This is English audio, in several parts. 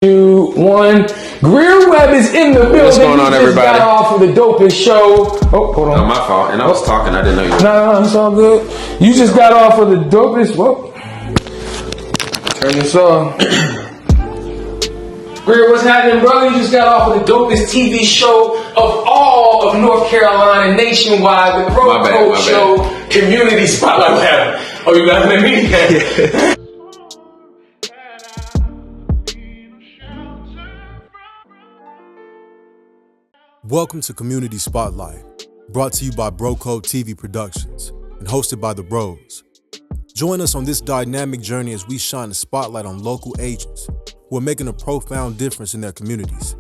2, 1. Greear Webb is in the building. What's going on, everybody? Just got off of the dopest show. Oh, hold on. No, my fault. And I was talking. I didn't know you were. No, it's all good. You just got off of the dopest. Whoa. Turn this off. Greear, what's happening, brother? You just got off of the dopest TV show of all of North Carolina nationwide. The Pro Coach Show Community Spotlight. Oh, you laughing at me? Welcome to Community Spotlight, brought to you by Bro Code TV Productions and hosted by the Bros. Join us on this dynamic journey as we shine the spotlight on local agents who are making a profound difference in their communities.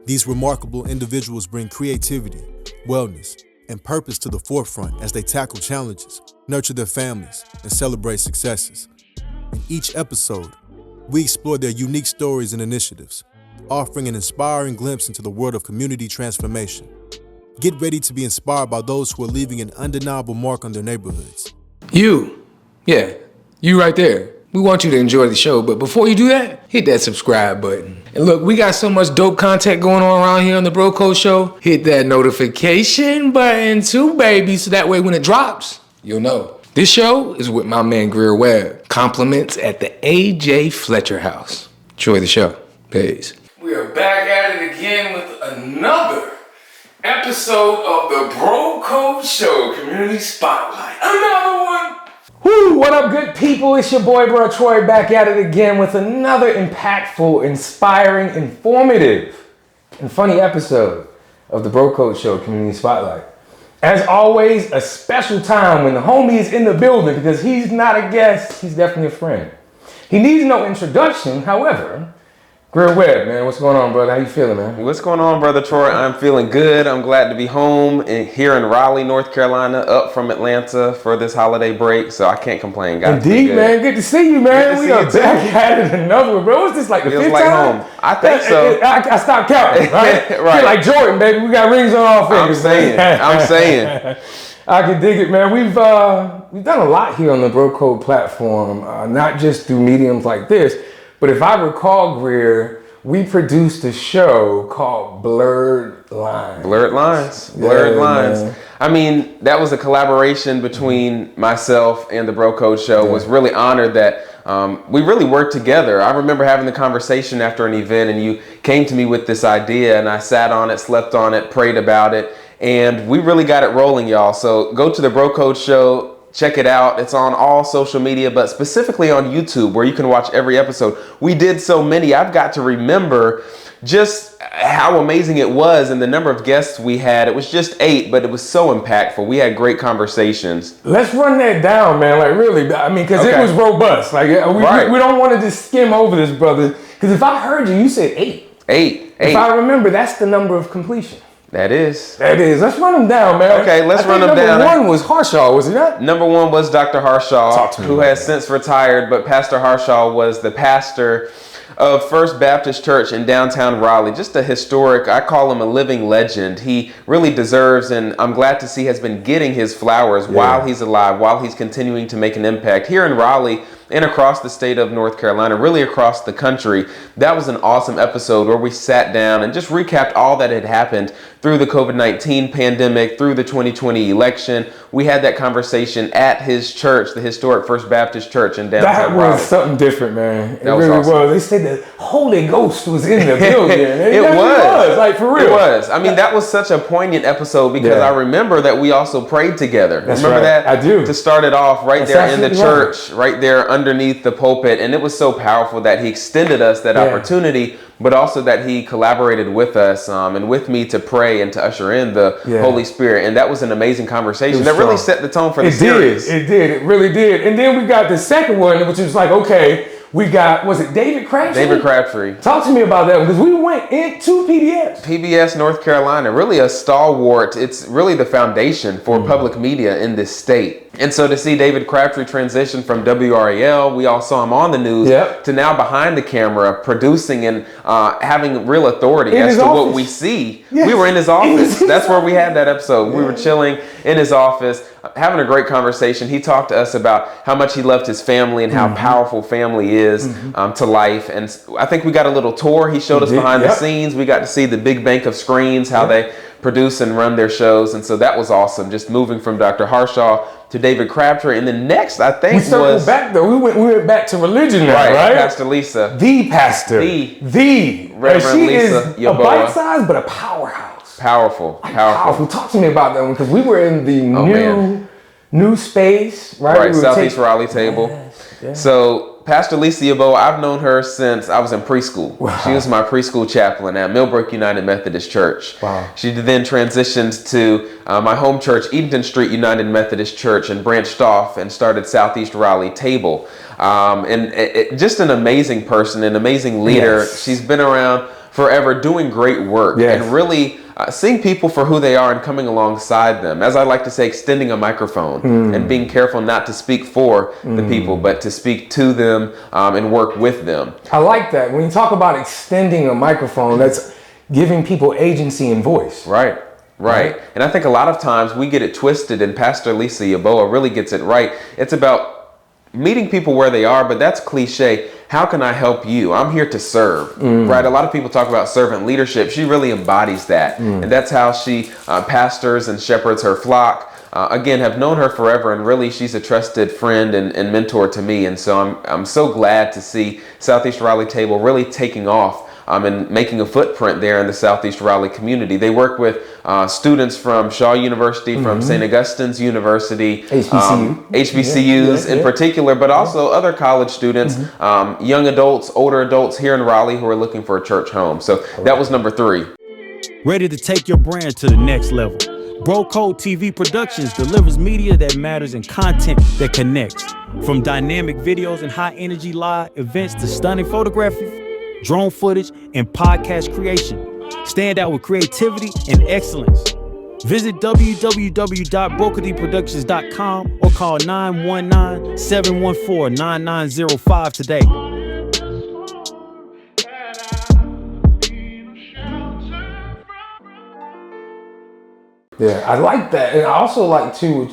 These remarkable individuals bring creativity, wellness, and purpose to the forefront as they tackle challenges, nurture their families, and celebrate successes. In each episode, we explore their unique stories and initiatives, offering an inspiring glimpse into the world of community transformation. Get ready to be inspired by those who are leaving an undeniable mark on their neighborhoods. You right there. We want you to enjoy the show, but before you do that, hit that subscribe button. And look, we got so much dope content going on around here on the Bro Code Show. Hit that notification button too, baby, so that way when it drops, you'll know. This show is with my man Greear Webb. Compliments at the A.J. Fletcher house. Enjoy the show. Peace. We are back at it again with another episode of the Bro Code Show Community Spotlight. Another one. Woo, what up, good people? It's your boy, Bro Troy, back at it again with another impactful, inspiring, informative, and funny episode of the Bro Code Show Community Spotlight. As always, a special time when the homie is in the building because he's not a guest, he's definitely a friend. He needs no introduction, however. Greear Webb, man, what's going on, brother? How you feeling, man? What's going on, Brother Troy? I'm feeling good. I'm glad to be home and here in Raleigh, North Carolina, up from Atlanta for this holiday break, so I can't complain. Indeed, man. Good to see you, man. We are back at it another one, bro. What's this, like the fifth like time? home. I think so. I stopped counting, right? Right. Feel like Jordan, baby. We got rings on our fingers. I'm saying. I can dig it, man. We've done a lot here on the Bro Code platform, not just through mediums like this, but if I recall, Greear, we produced a show called Blurred Lines. Blurred Lines. Man. I mean, that was a collaboration between myself and the Bro Code Show. Was really honored that we really worked together. I remember having the conversation after an event and you came to me with this idea and I sat on it, slept on it, prayed about it, and we really got it rolling, y'all. So go to the Bro Code Show. Check it out. It's on all social media, but specifically on YouTube where you can watch every episode. We did so many. I've got to remember just how amazing it was and the number of guests we had. It was just 8, but it was so impactful. We had great conversations. Let's run that down, man. Like really, I mean, because it was robust. Like we don't want to just skim over this, brother. Because if I heard you said 8. 8. If I remember, that's the number of completion. That is. Let's run them down, man. Okay, let's run them down. Number 1 was Harshaw, was it not? Number 1 was Dr. Harshaw, who has since retired, but Pastor Harshaw was the pastor of First Baptist Church in downtown Raleigh. Just a historic, I call him a living legend. He really deserves, and I'm glad to see has been getting his flowers while he's alive, while he's continuing to make an impact here in Raleigh and across the state of North Carolina, really across the country. That was an awesome episode where we sat down and just recapped all that had happened through the COVID-19 pandemic, through the 2020 election. We had that conversation at his church, the historic First Baptist Church in downtown Raleigh. That was something different, man. It really was. They said the Holy Ghost was in the building. It was. Like, for real. It was. I mean, that was such a poignant episode because I remember that we also prayed together. That's remember right. that? I do. To start it off That's there in the church, right. right there underneath the pulpit. And it was so powerful that he extended us that opportunity, but also that he collaborated with us and with me to pray and to usher in the Holy Spirit. And that was an amazing conversation that really set the tone for the series. It did. It really did. And then we got the second one, which was like, okay, we got, was it David Crabtree? David Crabtree. Talk to me about that one, because we went into PBS. PBS North Carolina, really a stalwart. It's really the foundation for public media in this state. And so to see David Crabtree transition from WRAL, we all saw him on the news, to now behind the camera, producing and having real authority as to what we see. We were in his office. That's where we had that episode. We were chilling in his office. having a great conversation. He talked to us about how much he loved his family and how powerful family is to life. And I think we got a little tour. He showed us behind the scenes. We got to see the big bank of screens, how they produce and run their shows. And so that was awesome. Just moving from Dr. Harshaw to David Crabtree. And then next, I think, we circled back though. We went back to religion now, right? Pastor Lisa. The pastor. The Reverend Lisa is Yaboa. a bite size, but a powerhouse. Powerful. Talk to me about that one, because we were in the new space, right? Right, Southeast Raleigh table. Yes. So Pastor Lisa Yaboa, I've known her since I was in preschool. Wow. She was my preschool chaplain at Millbrook United Methodist Church. Wow. She then transitioned to my home church, Edenton Street United Methodist Church, and branched off and started Southeast Raleigh Table. Just an amazing person, an amazing leader. Yes. She's been around forever doing great work and really seeing people for who they are and coming alongside them. As I like to say, extending a microphone and being careful not to speak for the people, but to speak to them and work with them. I like that. When you talk about extending a microphone, that's giving people agency and voice. Right. And I think a lot of times we get it twisted, and Pastor Lisa Yaboa really gets it right. It's about meeting people where they are, but that's cliche. How can I help you? I'm here to serve, right? A lot of people talk about servant leadership. She really embodies that. And that's how she pastors and shepherds her flock. Again, have known her forever, and really she's a trusted friend and mentor to me. And so I'm so glad to see Southeast Raleigh Table really taking off and making a footprint there in the Southeast Raleigh community. They work with students from Shaw University, from St. Augustine's University, HBCUs in particular, but also other college students, young adults, older adults here in Raleigh who are looking for a church home. So that was number 3. Ready to take your brand to the next level. Bro Code TV Productions delivers media that matters and content that connects. From dynamic videos and high energy live events to stunning photography, drone footage, and podcast creation. Stand out with creativity and excellence. Visit www.brokerdproductions.com or call 919-714-9905 today. Yeah, I like that. And I also like, too,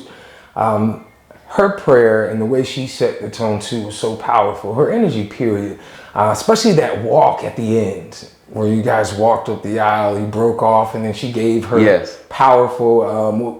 her prayer and the way she set the tone, too, was so powerful. Her energy, period. Especially that walk at the end where you guys walked up the aisle, you broke off, and then she gave her powerful,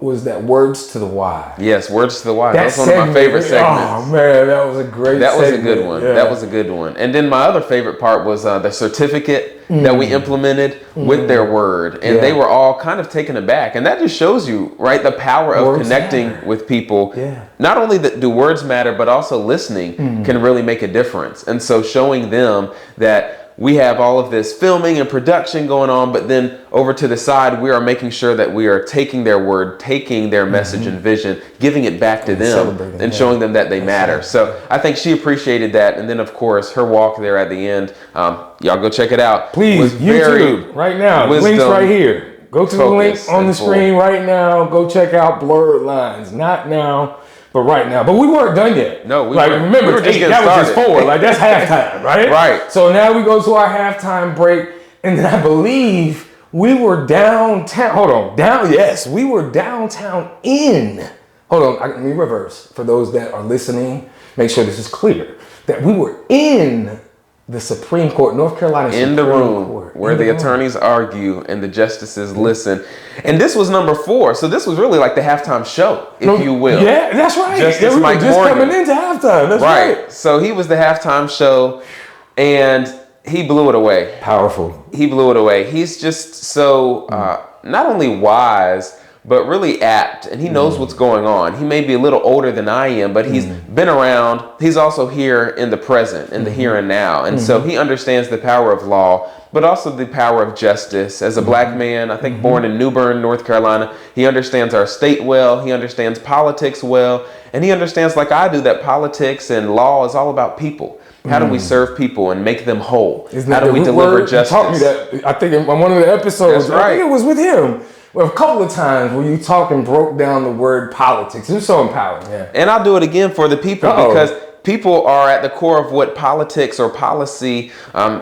was that words to the why? Yes, words to the why. That's one of my favorite segments. Oh man, that was a great segment. That was a good one. Yeah. That was a good one. And then my other favorite part was the certificate that we implemented with their word. And they were all kind of taken aback. And that just shows you, right, the power of words connecting with people. Yeah. Not only do words matter, but also listening can really make a difference. And so showing them that we have all of this filming and production going on, but then over to the side, we are making sure that we are taking their word, taking their message and vision, giving it back to them and showing them that they matter. So I think she appreciated that. And then, of course, her walk there at the end, y'all go check it out. Please, YouTube, right now. The link's right here. Go to the link on the screen right now. Go check out Blurred Lines. Not now, but right now. But we weren't done yet. No, we weren't. Remember, we were just that was just 4. Like, that's halftime, right? Right. So now we go to our halftime break, and then I believe we were downtown. Hold on. Yes, we were downtown in. Hold on. Let me reverse. For those that are listening, make sure this is clear. That we were in the Supreme Court, North Carolina Supreme Court. In the room where the attorneys argue and the justices listen. And this was number 4. So this was really like the halftime show, if you will. Yeah, that's right. Justice we Mike were just Morgan. coming into halftime. That's right. So he was the halftime show, and he blew it away. Powerful. He blew it away. He's just so not only wise, but really apt, and he knows what's going on. He may be a little older than I am, but he's been around. He's also here in the present, in the here and now. And so he understands the power of law, but also the power of justice. As a black man, I think born in New Bern, North Carolina, he understands our state well. He understands politics well. And he understands, like I do, that politics and law is all about people. How do we serve people and make them whole? How do we deliver justice? You taught me that, I think, in one of the episodes. I think it was with him. Well, a couple of times where you talk and broke down the word politics. It was so empowering. Yeah. And I'll do it again for the people because people are at the core of what politics or policy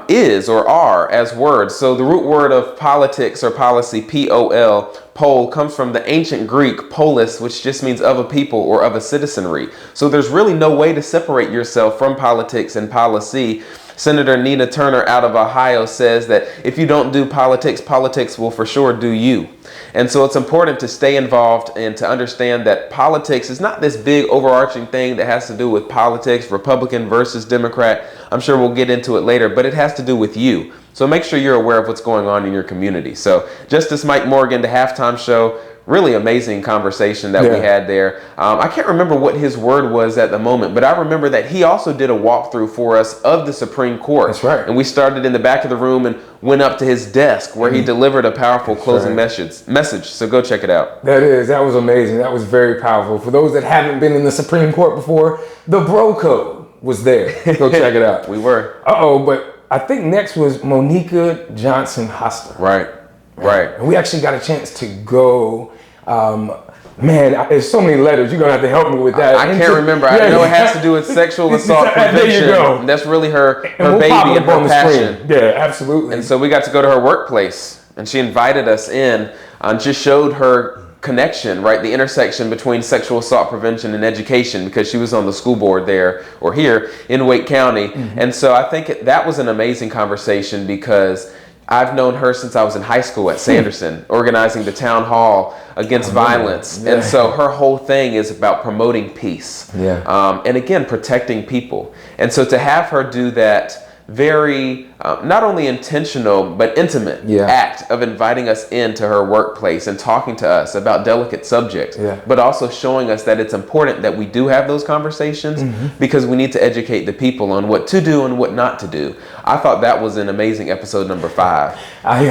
is or are as words. So the root word of politics or policy, P-O-L, pole comes from the ancient Greek polis, which just means of a people or of a citizenry. So there's really no way to separate yourself from politics and policy. Senator Nina Turner out of Ohio says that if you don't do politics, politics will for sure do you. And so it's important to stay involved and to understand that politics is not this big overarching thing that has to do with politics, Republican versus Democrat. I'm sure we'll get into it later, but it has to do with you. So make sure you're aware of what's going on in your community. So Justice Mike Morgan, the halftime show, really amazing conversation that we had there. I can't remember what his word was at the moment, but I remember that he also did a walkthrough for us of the Supreme Court. That's right. And we started in the back of the room and went up to his desk where he delivered a powerful closing message. So go check it out. That was amazing. That was very powerful. For those that haven't been in the Supreme Court before, the Bro Code was there. Go check it out. We were. But I think next was Monica Johnson Hostler. Right. And we actually got a chance to go. Man, there's so many letters. You're gonna have to help me with that. I can't remember. I know it has to do with sexual assault prevention. There you go. And that's really her we'll baby pop it and up on her the passion. screen. Yeah, absolutely. And so we got to go to her workplace, and she invited us in and just showed her connection, right? The intersection between sexual assault prevention and education, because she was on the school board there or here in Wake County. And so I think that was an amazing conversation, because I've known her since I was in high school at Sanderson, organizing the town hall against violence. And so her whole thing is about promoting peace. And again, protecting people. And so to have her do that very, not only intentional, but intimate act of inviting us into her workplace and talking to us about delicate subjects, but also showing us that it's important that we do have those conversations, because we need to educate the people on what to do and what not to do. I thought that was an amazing episode number 5. I'm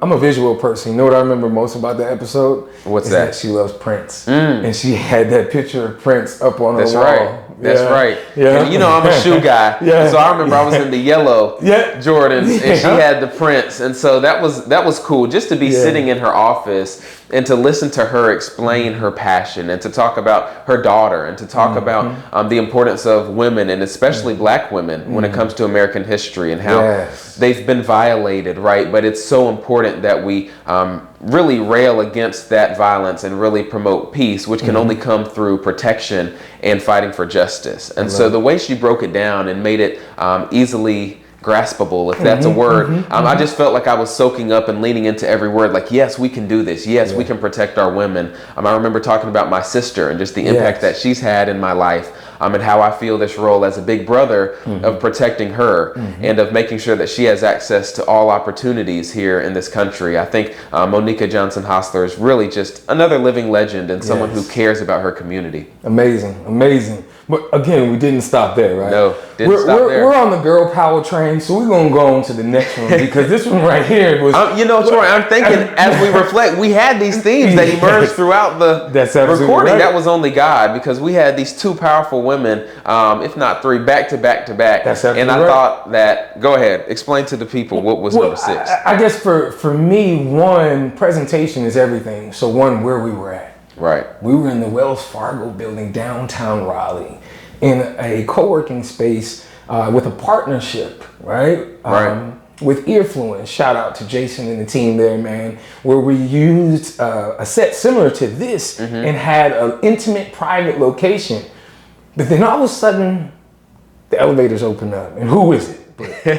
a visual person. You know what I remember most about that episode? What's that? She loves Prince. And she had that picture of Prince up on her wall. That's right. And you know, I'm a shoe guy. So I remember I was in the yellow Jordans, and she had the Prince. And so that was cool, just to be sitting in her office and to listen to her explain her passion, and to talk about her daughter, and to talk about the importance of women, and especially Black women, when it comes to American history, and how they've been violated, right? But it's so important that we really rail against that violence and really promote peace, which can only come through protection and fighting for justice. And so the way she broke it down and made it easily graspable, if that's a word, I just felt like I was soaking up and leaning into every word, like, yes, we can do this. Yes, we can protect our women. I remember talking about my sister and just the impact that she's had in my life, and how I feel this role as a big brother of protecting her and of making sure that she has access to all opportunities here in this country. I think Monica Johnson Hostler is really just another living legend, and someone who cares about her community. Amazing. But again, we didn't stop there, right? No, didn't stop there. We're on the girl power train, so we're going to go on to the next one, because this one right here was... Troy, I'm thinking, as we reflect, we had these themes that emerged throughout the recording. Right. That was only God, because we had these 2 powerful women, if not 3, back to back to back. And I thought that, go ahead, explain to the people what was number 6. I guess for me, one, presentation is everything. So one, where we were at. Right. We were in the Wells Fargo building downtown Raleigh, in a co-working space with a partnership, right? With Earfluence. Shout out to Jason and the team there, man, where we used a set similar to this and had an intimate, private location. But then all of a sudden, the elevators open up. And who is it?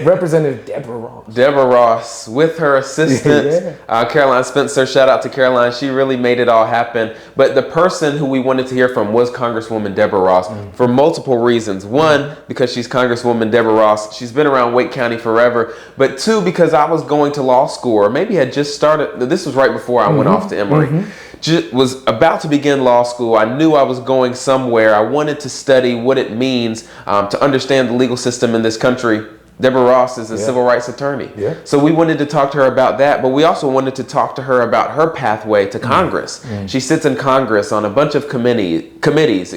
Representative Deborah Ross. Deborah Ross with her assistant, Caroline Spencer. Shout out to Caroline. She really made it all happen. But the person who we wanted to hear from was Congresswoman Deborah Ross for multiple reasons. One, because she's Congresswoman Deborah Ross. She's been around Wake County forever. But 2, because I was going to law school, or maybe had just started. This was right before I went off to Emory. Was about to begin law school. I knew I was going somewhere. I wanted to study what it means to understand the legal system in this country. Deborah Ross is a civil rights attorney. So we wanted to talk to her about that, but we also wanted to talk to her about her pathway to Congress. She sits in Congress on a bunch of committees,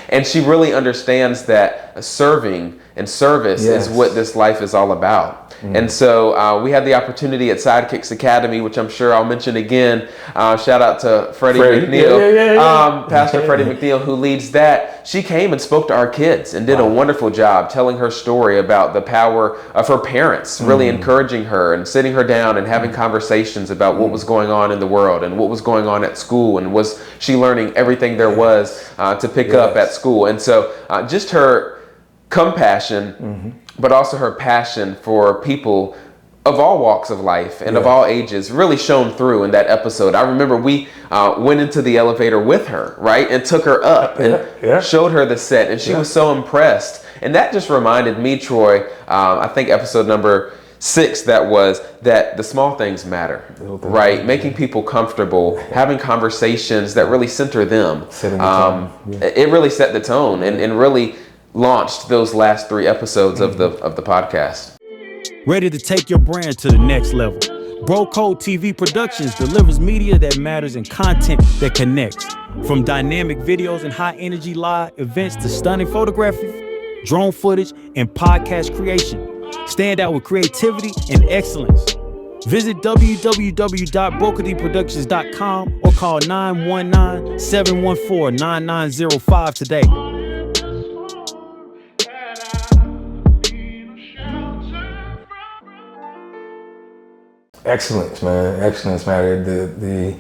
and she really understands that serving and service is what this life is all about. And so we had the opportunity at Sidekicks Academy, which I'm sure I'll mention again. Shout out to Freddie McNeil, Pastor Freddie McNeil, who leads that. She came and spoke to our kids and did a wonderful job telling her story about the power of her parents really encouraging her and sitting her down and having conversations about what was going on in the world and what was going on at school, and was she learning everything there was to pick up at school. And so just her compassion, but also her passion for people of all walks of life and of all ages really shone through in that episode. I remember we went into the elevator with her, right, and took her up and showed her the set, and she was so impressed. And that just reminded me, Troy, I think episode number 6, that the small things matter, right? Making people comfortable, having conversations that really center them. It really set the tone and really launched those last 3 episodes of the podcast. Ready to take your brand to the next level? Bro Code TV Productions delivers media that matters and content that connects. From dynamic videos and high energy live events to stunning photography, drone footage, and podcast creation. Stand out with creativity and excellence. Visit www.brokerdproductions.com or call 919-714-9905 today. Excellence, man. Excellence, man. The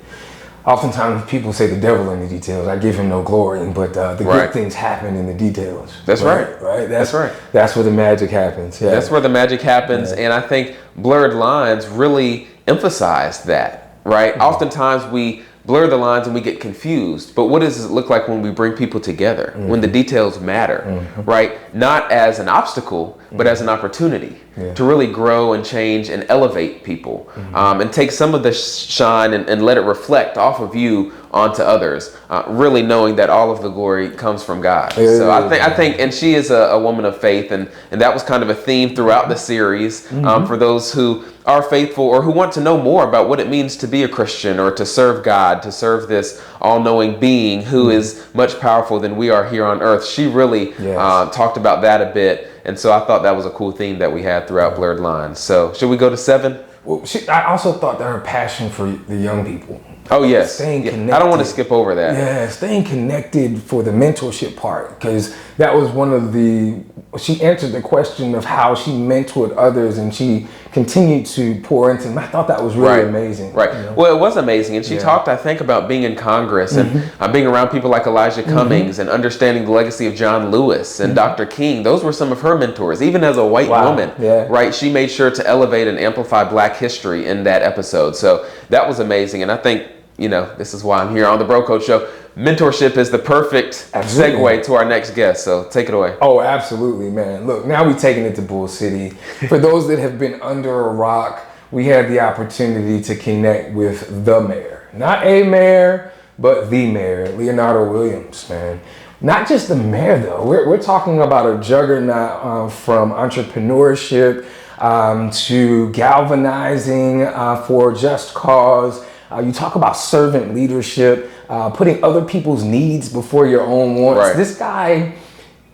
oftentimes people say the devil in the details. I give him no glory, but the good things happen in the details. That's right. Right. That's right. That's where the magic happens. Yeah. That's where the magic happens, and I think Blurred Lines really emphasized that. Right. Oftentimes we blur the lines and we get confused. But what does it look like when we bring people together, when the details matter, right? Not as an obstacle, but as an opportunity to really grow and change and elevate people, and take some of the shine and let it reflect off of you onto others, really knowing that all of the glory comes from God. So I think, and she is a woman of faith, and that was kind of a theme throughout the series, for those who are faithful or who want to know more about what it means to be a Christian or to serve God, to serve this all-knowing being who is much powerful than we are here on earth. She really talked about that a bit, and so I thought that was a cool theme that we had throughout Blurred Lines. So should we go to 7? Well, I also thought that her passion for the young people. Oh, yes. Staying connected. I don't want to skip over that. Yeah, staying connected for the mentorship part, because that was one of she answered the question of how she mentored others, and she continued to pour into them. I thought that was really amazing. Right. You know? Well, it was amazing. And she talked, I think, about being in Congress and being around people like Elijah Cummings and understanding the legacy of John Lewis and Dr. King. Those were some of her mentors, even as a white woman. Yeah. Right. She made sure to elevate and amplify Black history in that episode. So that was amazing. And I think, this is why I'm here on the Bro Code Show. Mentorship is the perfect segue to our next guest. So take it away. Oh, absolutely, man. Look, now we're taking it to Bull City. For those that have been under a rock, we had the opportunity to connect with the mayor. Not a mayor, but the mayor, Leonardo Williams, man. Not just the mayor, though. We're talking about a juggernaut from entrepreneurship to galvanizing for just cause. You talk about servant leadership, putting other people's needs before your own wants. Right. This guy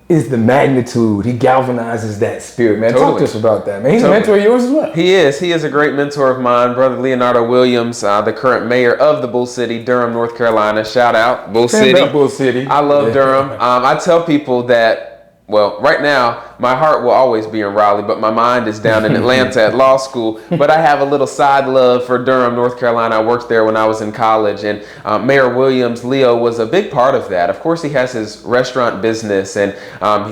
is the magnitude. He galvanizes that spirit, man. Talk to us about that, man. He's a mentor of yours as well. He is. He is a great mentor of mine, Brother Leonardo Williams, the current mayor of the Bull City, Durham, North Carolina. Shout out, Bull City. Bull City. I love Durham. I tell people that, well, right now, my heart will always be in Raleigh, but my mind is down in Atlanta at law school. But I have a little side love for Durham, North Carolina. I worked there when I was in college, and Mayor Williams, Leo, was a big part of that. Of course, he has his restaurant business, and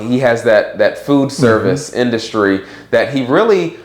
he has that food service industry that he really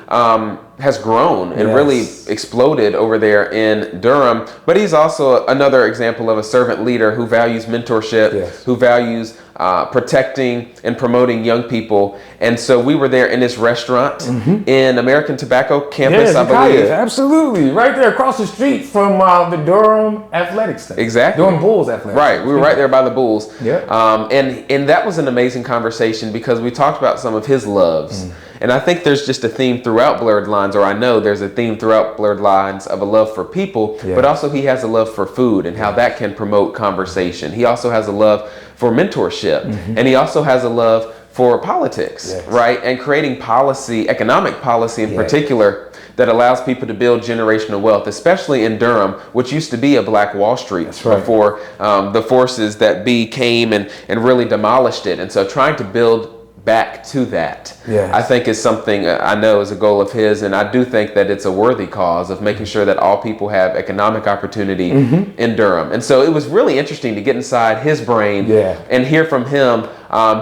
has grown and really exploded over there in Durham. But he's also another example of a servant leader who values mentorship, who values protecting and promoting young people. And so we were there in this restaurant in American Tobacco campus, I believe. Absolutely. Right there across the street from the Durham Athletics thing. Exactly. Durham Bulls Athletics. Right. We were right there by the Bulls. And that was an amazing conversation because we talked about some of his loves. And I think there's just a theme throughout Blurred Lines, or I know there's a theme throughout Blurred Lines of a love for people, but also he has a love for food and how that can promote conversation. He also has a love for mentorship, and he also has a love for politics, right? And creating policy, economic policy in particular, that allows people to build generational wealth, especially in Durham, which used to be a Black Wall Street before the forces that be came and really demolished it. And so trying to build back to that. Yes. I think is something I know is a goal of his, and I do think that it's a worthy cause of making sure that all people have economic opportunity in Durham. And so it was really interesting to get inside his brain and hear from him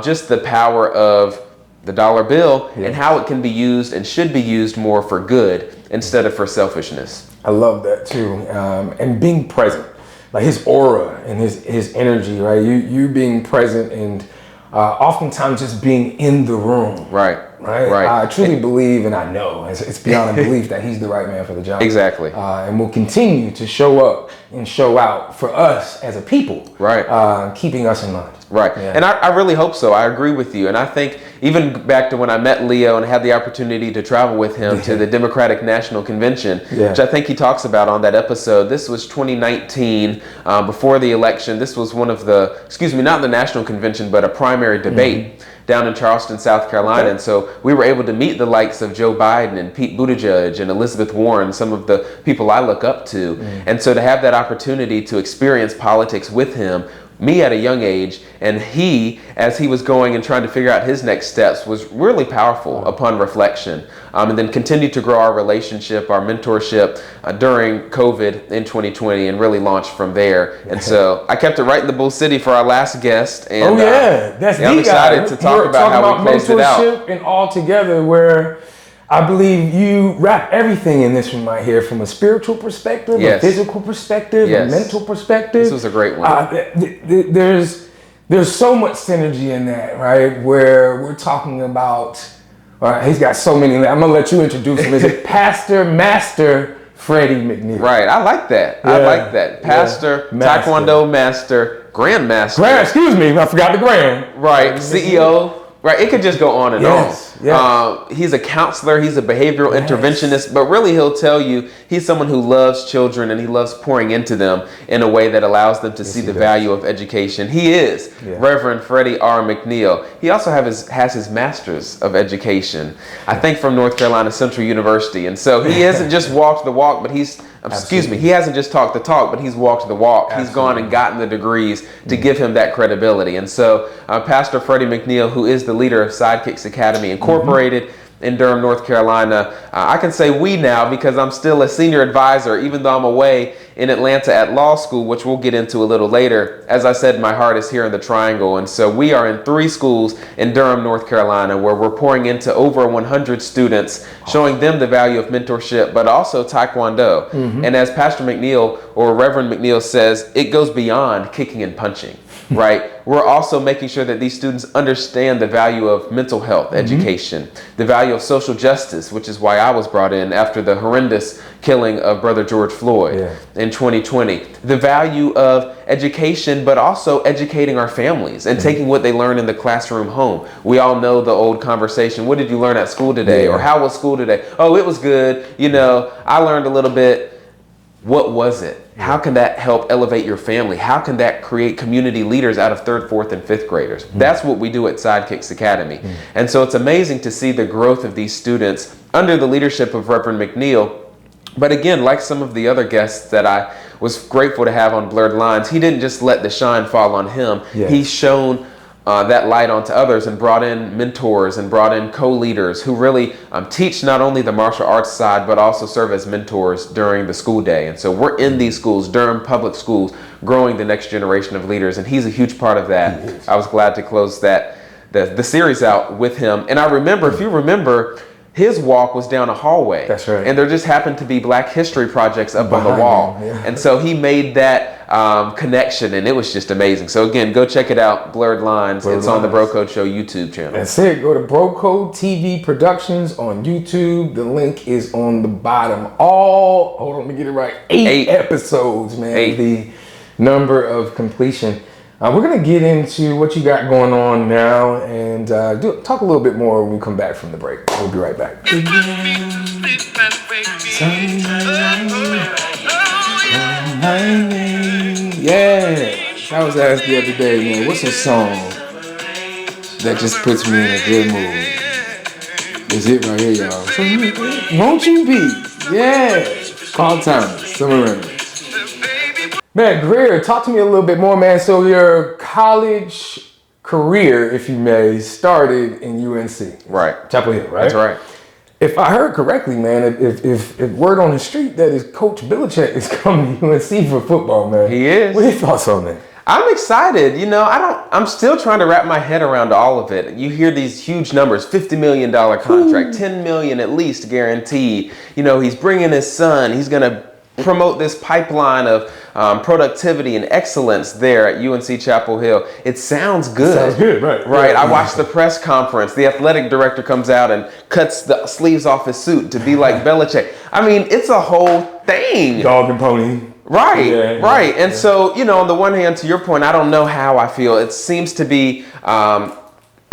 just the power of the dollar bill and how it can be used and should be used more for good instead of for selfishness. I love that too. And being present, like his aura and his energy, right? You being present and oftentimes just being in the room. Right. I truly believe, and I know, it's beyond a belief that he's the right man for the job. Exactly. And will continue to show up and show out for us as a people. Right. Keeping us in mind. Right. Yeah. And I really hope so. I agree with you. And I think even back to when I met Leo and had the opportunity to travel with him to the Democratic National Convention, which I think he talks about on that episode. This was 2019, before the election. This was one of the, not the National Convention, but a primary debate down in Charleston, South Carolina. And so we were able to meet the likes of Joe Biden and Pete Buttigieg and Elizabeth Warren, some of the people I look up to. And so to have that opportunity to experience politics with him, me at a young age, and he, as he was going and trying to figure out his next steps, was really powerful upon reflection. And then continued to grow our relationship, our mentorship during COVID in 2020, and really launched from there. And so I kept it right in the Bull City for our last guest. And, that's I'm excited to talk about how we closed it out. And all together, where I believe you wrap everything in this one right here, from a spiritual perspective, a physical perspective, a mental perspective. This was a great one. There's so much synergy in that, right? Where we're talking about, all right, he's got so many. I'm gonna let you introduce him. Is it Pastor Master Freddie McNeil? Right, I like that. I like that. Pastor, Taekwondo Master, Grandmaster. Excuse me, I forgot the grand. Right, CEO. Right, it could just go on and on. He's a counselor, he's a behavioral interventionist, but really he'll tell you he's someone who loves children and he loves pouring into them in a way that allows them to see the value of education. He is Reverend Freddie R. McNeil. He also has his Master's of Education, I think from North Carolina Central University. And so he hasn't just walked the walk, but he hasn't just talked the talk, but he's walked the walk. Absolutely. He's gone and gotten the degrees to give him that credibility. And so Pastor Freddie McNeil, who is the leader of Sidekicks Academy Incorporated in Durham, North Carolina. I can say we now because I'm still a senior advisor, even though I'm away in Atlanta at law school, which we'll get into a little later. As I said, my heart is here in the Triangle. And so we are in 3 schools in Durham, North Carolina, where we're pouring into over 100 students, showing them the value of mentorship, but also Taekwondo. And as Pastor McNeil or Reverend McNeil says, it goes beyond kicking and punching. Right? We're also making sure that these students understand the value of mental health education, the value of social justice, which is why I was brought in after the horrendous killing of Brother George Floyd in 2020. The value of education, but also educating our families and taking what they learn in the classroom home. We all know the old conversation, what did you learn at school today? Or how was school today? Oh, it was good. You know, I learned a little bit. What was it? How can that help elevate your family? How can that create community leaders out of 3rd, 4th, and 5th graders? That's what we do at Sidekicks Academy. And so it's amazing to see the growth of these students under the leadership of Reverend McNeil. But again, like some of the other guests that I was grateful to have on Blurred Lines, he didn't just let the shine fall on him. He's shown that light onto others and brought in mentors and brought in co-leaders who really teach not only the martial arts side, but also serve as mentors during the school day. And so we're in these schools, Durham public schools, growing the next generation of leaders. And he's a huge part of that. I was glad to close the series out with him. And I remember, if you remember, his walk was down a hallway. That's right. And there just happened to be Black History projects up on the wall. And so he made that connection, and it was just amazing. So again, go check it out, Blurred Lines. It's on the Bro Code Show YouTube channel. That's it. Go to Bro Code TV Productions on YouTube. The link is on the bottom. Hold on, let me get it right. 8 episodes, man. 8. The number of completion. We're going to get into what you got going on now and talk a little bit more when we come back from the break. We'll be right back. Yeah, I was asked the other day, man, what's a song that just puts me in a good mood? It's it right here, y'all. So, Won't You Be? Yeah, Carl Thomas, Summer Rain. Man, Greear, talk to me a little bit more, man. So your college career, if you may, started in UNC. Right. Chapel Hill, right? That's right. If I heard correctly, man, if word on the street that is Coach Belichick is coming to UNC for football, man. He is. What are your thoughts on that? I'm excited. I'm still trying to wrap my head around all of it. You hear these huge numbers, $50 million contract, $10 million at least guaranteed. He's bringing his son. He's going to promote this pipeline of productivity and excellence there at UNC Chapel Hill. It sounds good. Sounds good, right. Right. I watched the press conference. The athletic director comes out and cuts the sleeves off his suit to be like Belichick. I mean, it's a whole thing. Dog and pony. Right, right. And so, on the one hand, to your point, I don't know how I feel. It seems to be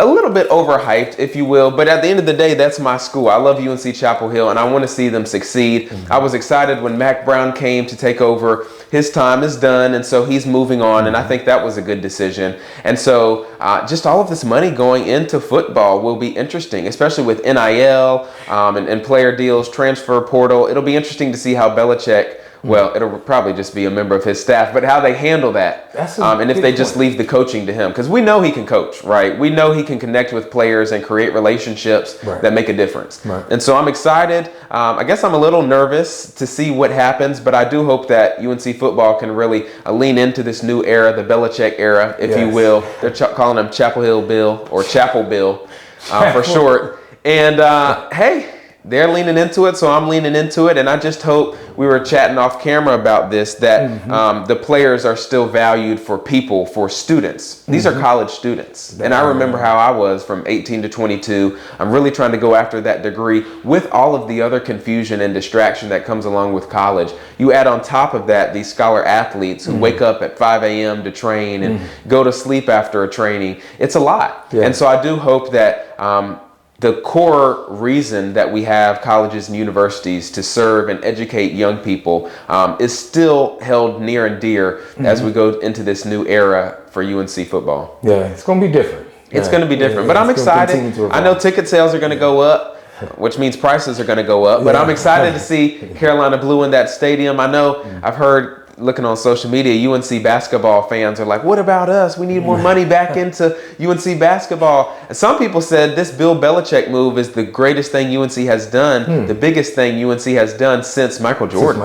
a little bit overhyped, if you will. But at the end of the day, that's my school. I love UNC Chapel Hill, and I want to see them succeed. Mm-hmm. I was excited when Mac Brown came to take over. His time is done, and so he's moving on, and I think that was a good decision. And so just all of this money going into football will be interesting, especially with NIL and player deals, transfer portal. It'll be interesting to see how Belichick, well, it'll probably just be a member of his staff, but how they handle that. And if they just leave the coaching to him. Because we know he can coach, right? We know he can connect with players and create relationships that make a difference. Right. And so I'm excited. I guess I'm a little nervous to see what happens, but I do hope that UNC football can really lean into this new era, the Belichick era, if you will. They're calling him Chapel Hill Bill, or Chapel Bill for short. And hey, they're leaning into it, so I'm leaning into it, and I just hope, we were chatting off camera about this, that the players are still valued for people, for students. These are college students, and I remember how I was from 18 to 22. I'm really trying to go after that degree with all of the other confusion and distraction that comes along with college. You add on top of that these scholar athletes who wake up at 5 a.m. to train and go to sleep after a training. It's a lot. And so I do hope that the core reason that we have colleges and universities to serve and educate young people is still held near and dear as we go into this new era for UNC football. Yeah, it's going to be different. It's going to be different, but I'm excited. I know ticket sales are going to go up, which means prices are going to go up, but I'm excited to see Carolina Blue in that stadium. I know I've heard, looking on social media, UNC basketball fans are like, what about us? We need more money back into UNC basketball. And some people said this Bill Belichick move is the greatest thing UNC has done, the biggest thing UNC has done since Michael Jordan.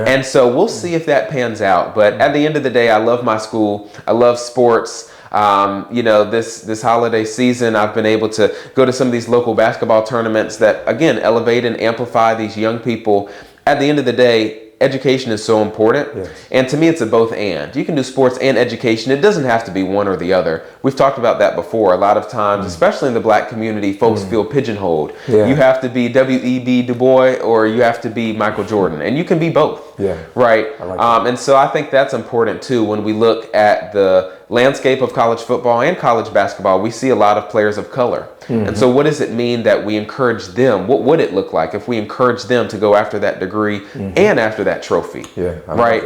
And so we'll see if that pans out. But at the end of the day, I love my school. I love sports. This holiday season, I've been able to go to some of these local basketball tournaments that, again, elevate and amplify these young people. At the end of the day, education is so important. And to me, it's a both and. You can do sports and education. It doesn't have to be one or the other. We've talked about that before. A lot of times, especially in the black community, folks feel pigeonholed. You have to be W.E.B. Du Bois or you have to be Michael Jordan. And you can be both. Right? And so I think that's important too. When we look at the landscape of college football and college basketball, we see a lot of players of color. And so what does it mean that we encourage them? What would it look like if we encourage them to go after that degree and after that trophy? Right?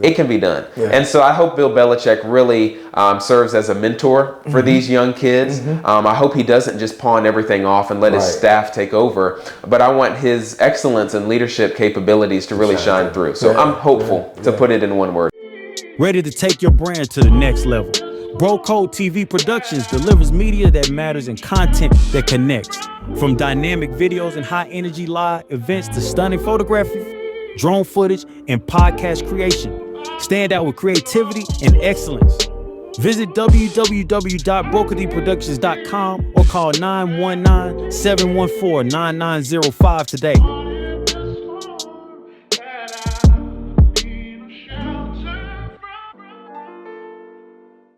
It can be done. And so I hope Bill Belichick really serves as a mentor for these young kids. I hope he doesn't just pawn everything off and let his staff take over, but I want his excellence and leadership capabilities to really shine through. So I'm hopeful, to put it in one word. Ready to take your brand to the next level. Bro Code TV Productions delivers media that matters and content that connects. From dynamic videos and high-energy live events to stunning photography, drone footage, and podcast creation. Stand out with creativity and excellence. Visit www.brokerdproductions.com or call 919-714-9905 today.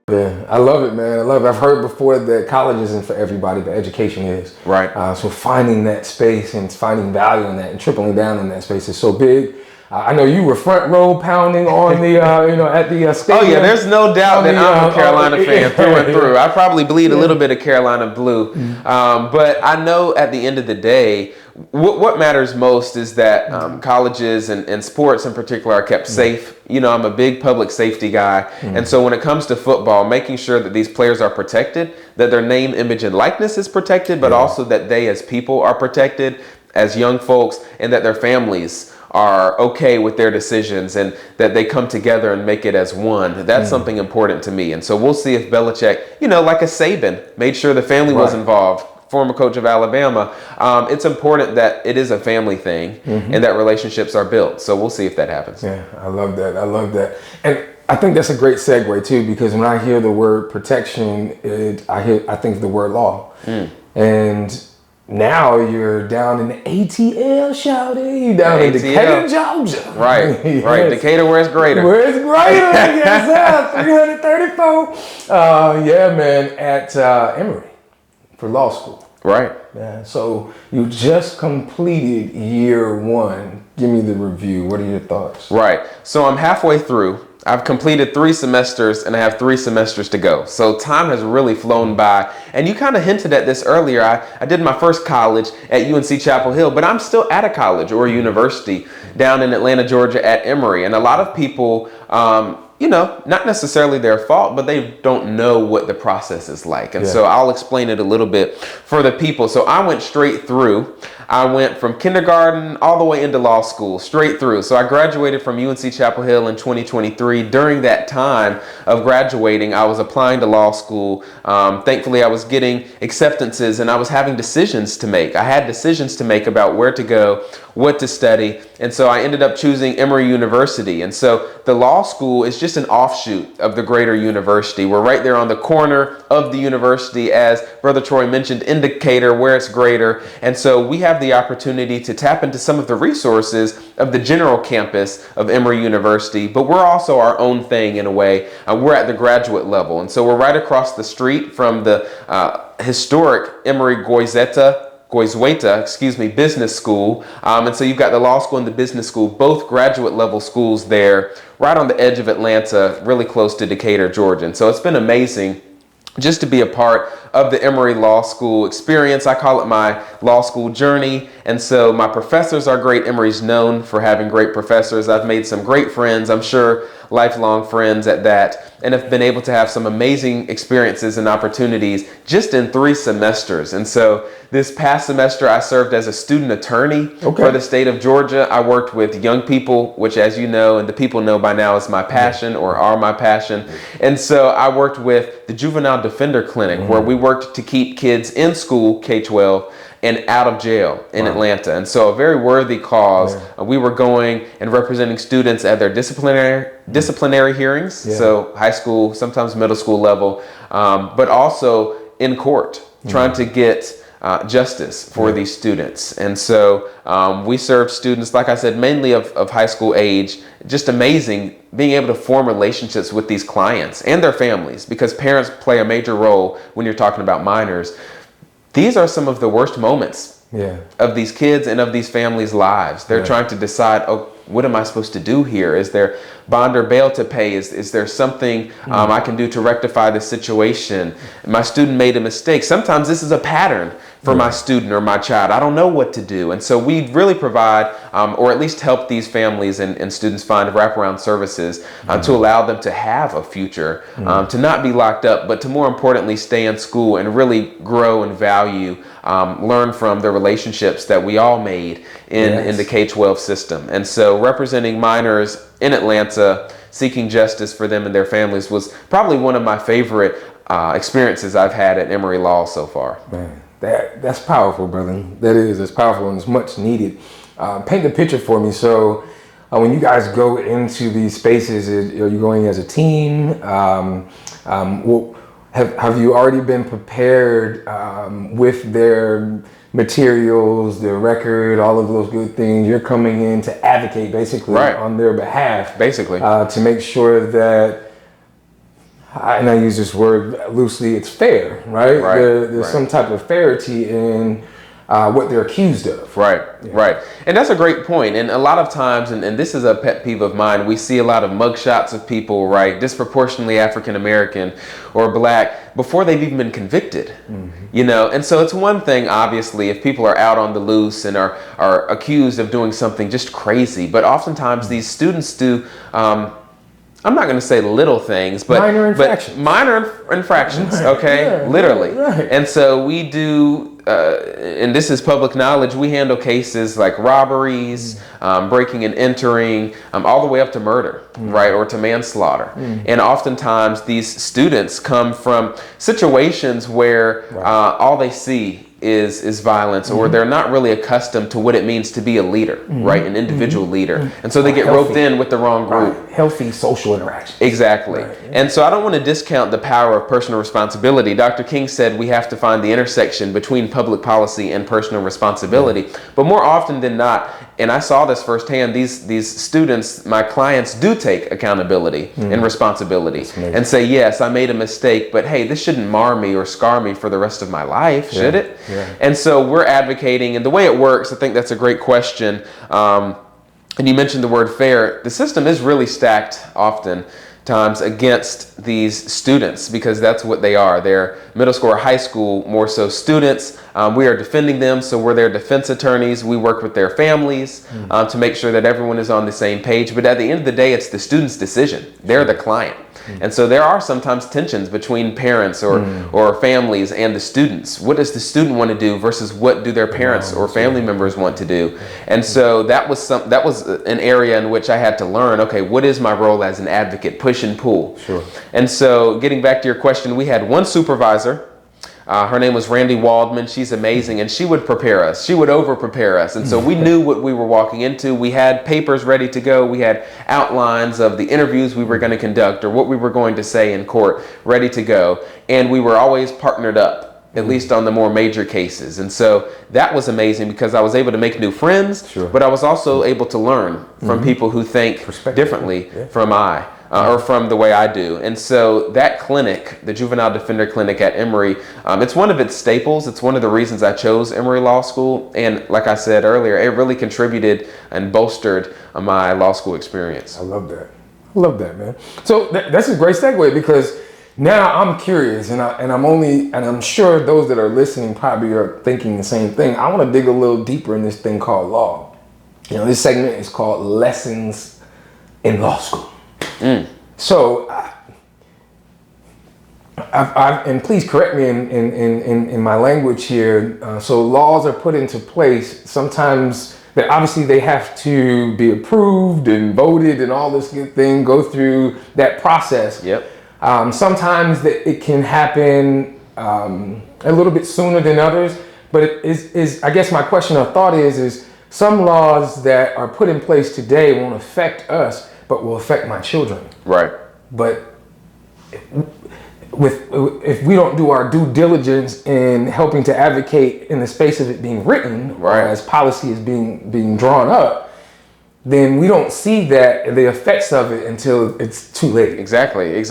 Yeah, I love it, man. I love it. I've heard before that college isn't for everybody, but education is. Right. So finding that space and finding value in that and tripling down in that space is so big. I know you were front row pounding on the, at the stadium. Oh yeah, there's no doubt that I'm a Carolina fan through and through. I probably bleed a little bit of Carolina blue, but I know at the end of the day, what matters most is that colleges and sports in particular are kept safe. I'm a big public safety guy. And so when it comes to football, making sure that these players are protected, that their name, image, and likeness is protected, but also that they as people are protected as young folks, and that their families are okay with their decisions and that they come together and make it as one. That's something important to me. And so we'll see if Belichick, like a Saban, made sure the family was involved, former coach of Alabama. It's important that it is a family thing and that relationships are built. So we'll see if that happens. Yeah, I love that. And I think that's a great segue too, because when I hear the word protection, I think of the word law. And now you're down in the ATL, shouty. You down in Decatur, Georgia. Right. Yes. Decatur, where it's greater. Where it's greater, yes, 334. Yeah, man, at Emory for law school. Right. Yeah. So you just completed year 1. Give me the review. What are your thoughts? Right. So I'm halfway through. I've completed 3 semesters and I have 3 semesters to go. So time has really flown by. And you kind of hinted at this earlier. I did my first college at UNC Chapel Hill, but I'm still at a college or a university down in Atlanta, Georgia at Emory. And a lot of people, not necessarily their fault, but they don't know what the process is like. And so I'll explain it a little bit for the people. So I went straight through. I went from kindergarten all the way into law school, straight through. So I graduated from UNC Chapel Hill in 2023. During that time of graduating, I was applying to law school. Thankfully, I was getting acceptances and I was having decisions to make. I had decisions to make about where to go, what to study. And so I ended up choosing Emory University. And so the law school is just an offshoot of the greater university. We're right there on the corner of the university, as Brother Troy mentioned, in Decatur, where it's greater. And so we have the opportunity to tap into some of the resources of the general campus of Emory University, but we're also our own thing in a way. We're at the graduate level. And so we're right across the street from the historic Emory Goizueta, business school. And so you've got the law school and the business school, both graduate level schools there, right on the edge of Atlanta, really close to Decatur, Georgia. And so it's been amazing just to be a part of the Emory Law School experience. I call it my law school journey. And so my professors are great. Emory's known for having great professors. I've made some great friends, I'm sure lifelong friends at that, and have been able to have some amazing experiences and opportunities just in 3 semesters. And so this past semester, I served as a student attorney for the state of Georgia. I worked with young people, which, as you know, and the people know by now, is my passion or are my passion. And so I worked with the Juvenile Defender Clinic, where we worked to keep kids in school, K-12, and out of jail in Atlanta. And so a very worthy cause. We were going and representing students at their disciplinary hearings, so high school, sometimes middle school level, but also in court, trying to get justice for these students. And so we served students, like I said, mainly of high school age. Just amazing being able to form relationships with these clients and their families, because parents play a major role when you're talking about minors. These are some of the worst moments of these kids and of these families' lives. They're trying to decide, what am I supposed to do here? Is there bond or bail to pay? Is there something I can do to rectify the situation? My student made a mistake. Sometimes this is a pattern for my student or my child. I don't know what to do. And so we really provide, or at least help these families and students find wraparound services to allow them to have a future, to not be locked up, but to more importantly stay in school and really grow and value, learn from the relationships that we all made in the K-12 system. And so representing minors in Atlanta, seeking justice for them and their families, was probably one of my favorite experiences I've had at Emory Law so far. Man, that's powerful, brother. That's powerful, and it's much needed. Paint the picture for me. So when you guys go into these spaces, are you going as a team? Have you already been prepared with their materials, their record, all of those good things? You're coming in to advocate basically on their behalf, basically, to make sure that, and I use this word loosely, it's fair, right? There's some type of fairity in what they're accused of. Right. And that's a great point. And a lot of times, and this is a pet peeve of mine, we see a lot of mugshots of people, disproportionately African American or Black, before they've even been convicted. And so it's one thing, obviously, if people are out on the loose and are accused of doing something just crazy, but oftentimes these students do, I'm not going to say little things, but minor infractions, okay? Literally. And so we do and this is public knowledge, we handle cases like robberies, breaking and entering, all the way up to murder, right, or to manslaughter. And oftentimes these students come from situations where all they see is violence, or they're not really accustomed to what it means to be a leader, right, an individual leader. And so they get roped in with the wrong group. Right. Healthy social interaction. Exactly. Right. And so I don't want to discount the power of personal responsibility. Dr. King said we have to find the intersection between public policy and personal responsibility. But more often than not, and I saw this firsthand, these students, my clients, do take accountability and responsibility and say, yes, I made a mistake, but hey, this shouldn't mar me or scar me for the rest of my life, should it? Yeah. And so we're advocating, and the way it works, I think that's a great question. And you mentioned the word fair. The system is really stacked oftentimes against these students, because that's what they are. They're middle school or high school, more so students. We are defending them, so we're their defense attorneys. We work with their families to make sure that everyone is on the same page. But at the end of the day, it's the student's decision. They're the client. And so there are sometimes tensions between parents or families and the students. What does the student want to do versus what do their parents or family members want to do? And so that was an area in which I had to learn, okay, what is my role as an advocate, push and pull? Sure. And so getting back to your question, we had one supervisor. Her name was Randy Waldman. She's amazing, and she would prepare us. She would over-prepare us, and so we knew what we were walking into. We had papers ready to go. We had outlines of the interviews we were going to conduct or what we were going to say in court ready to go, and we were always partnered up, at least on the more major cases. And so that was amazing because I was able to make new friends, but I was also able to learn from people who think differently from or from the way I do. And so that clinic, the Juvenile Defender Clinic at Emory, it's one of its staples. It's one of the reasons I chose Emory Law School. And like I said earlier, it really contributed and bolstered my law school experience. I love that. I love that, man. So that's a great segue, because now I'm curious, and I'm sure those that are listening probably are thinking the same thing. I want to dig a little deeper in this thing called law. You know, this segment is called Lessons in Law School. So, and please correct me in my language here. So laws are put into place. Sometimes, obviously, they have to be approved and voted and all this good thing, go through that process. Yep. Sometimes it can happen a little bit sooner than others. But it is I guess my question or thought is some laws that are put in place today won't affect us, but will affect my children. Right. But if we don't do our due diligence in helping to advocate in the space of it being written, or as policy is being drawn up, then we don't see the effects of it until it's too late. Exactly.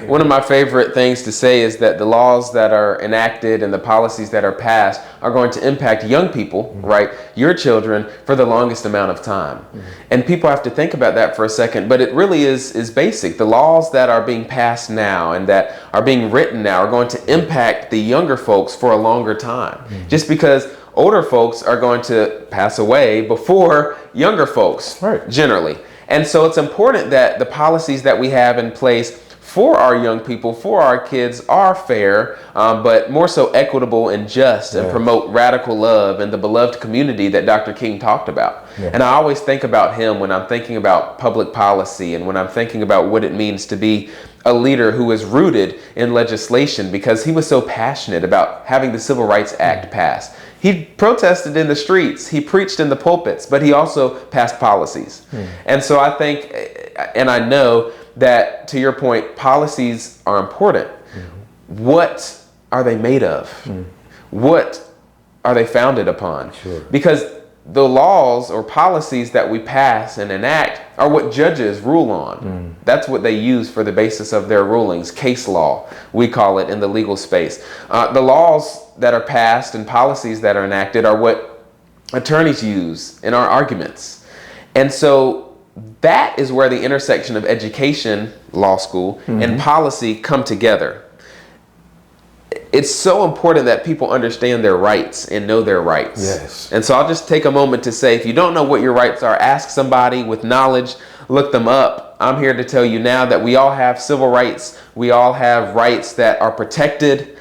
One of my favorite things to say is that the laws that are enacted and the policies that are passed are going to impact young people, right, your children, for the longest amount of time. And people have to think about that for a second, but it really is basic. The laws that are being passed now and that are being written now are going to impact the younger folks for a longer time. Just because older folks are going to pass away before younger folks, generally. And so it's important that the policies that we have in place for our young people, for our kids, are fair, but more so equitable and just, and promote radical love and the beloved community that Dr. King talked about. And I always think about him when I'm thinking about public policy and when I'm thinking about what it means to be a leader who is rooted in legislation, because he was so passionate about having the Civil Rights Act passed. He protested in the streets, he preached in the pulpits, but he also passed policies. And so I think, and I know that, to your point, policies are important. What are they made of? What are they founded upon? Because the laws or policies that we pass and enact are what judges rule on. That's what they use for the basis of their rulings. Case law, we call it in the legal space. The laws that are passed and policies that are enacted are what attorneys use in our arguments. And so that is where the intersection of education, law school, and policy come together. It's so important that people understand their rights and know their rights. Yes. And so I'll just take a moment to say, if you don't know what your rights are, ask somebody with knowledge, look them up. I'm here to tell you now that we all have civil rights. We all have rights that are protected.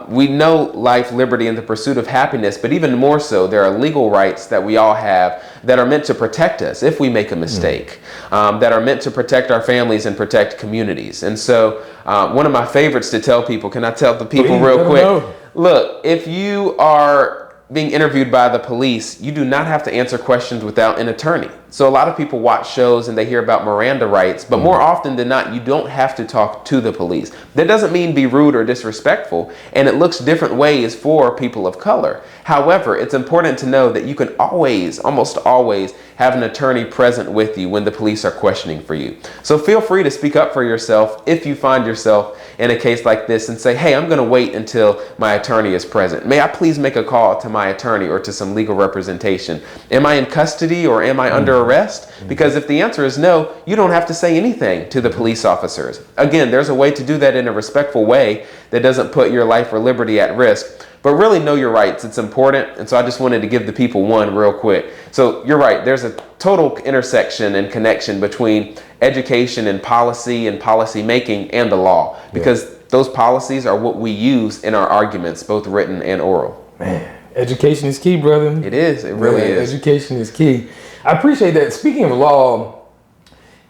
We know life, liberty, and the pursuit of happiness, but even more so, there are legal rights that we all have that are meant to protect us if we make a mistake, that are meant to protect our families and protect communities. And so one of my favorites to tell people, can I tell the people real quick? Look, if you are being interviewed by the police, you do not have to answer questions without an attorney. So a lot of people watch shows and they hear about Miranda rights, but more often than not, you don't have to talk to the police. That doesn't mean be rude or disrespectful, and it looks different ways for people of color. However, it's important to know that you can always, almost always, have an attorney present with you when the police are questioning for you. So feel free to speak up for yourself if you find yourself in a case like this and say, hey, I'm going to wait until my attorney is present. May I please make a call to my attorney or to some legal representation? Am I in custody or am I under arrest? Because if the answer is no, you don't have to say anything to the police officers. Again, there's a way to do that in a respectful way that doesn't put your life or liberty at risk. But really know your rights. It's important. And so I just wanted to give the people one real quick. So you're right. There's a total intersection and connection between education and policy making and the law, because those policies are what we use in our arguments, both written and oral. Man, education is key, brother. It is. It really is. Education is key. I appreciate that. Speaking of law,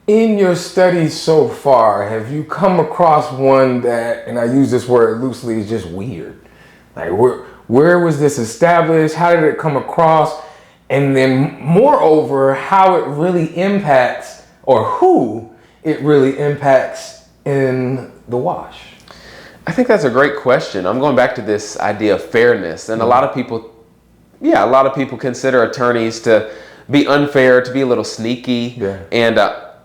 in your studies so far, have you come across one that, and I use this word loosely, is just weird? Like, where was this established? How did it come across? And then moreover, how it really impacts, or who it really impacts in the wash? I think that's a great question. I'm going back to this idea of fairness. And a lot of people consider attorneys to be unfair, to be a little sneaky. And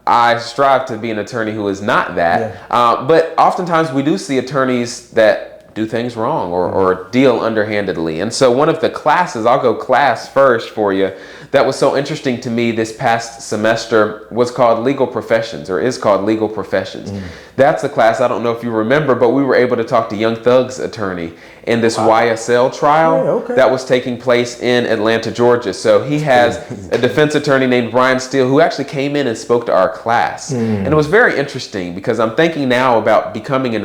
I strive to be an attorney who is not that. But oftentimes we do see attorneys that do things wrong or deal underhandedly. And so one of the classes, I'll go class first for you, that was so interesting to me this past semester was called Legal Professions, or is called Legal Professions. That's a class, I don't know if you remember, but we were able to talk to Young Thug's attorney in this YSL trial that was taking place in Atlanta, Georgia. So he has a defense attorney named Brian Steele who actually came in and spoke to our class. And it was very interesting because I'm thinking now about becoming a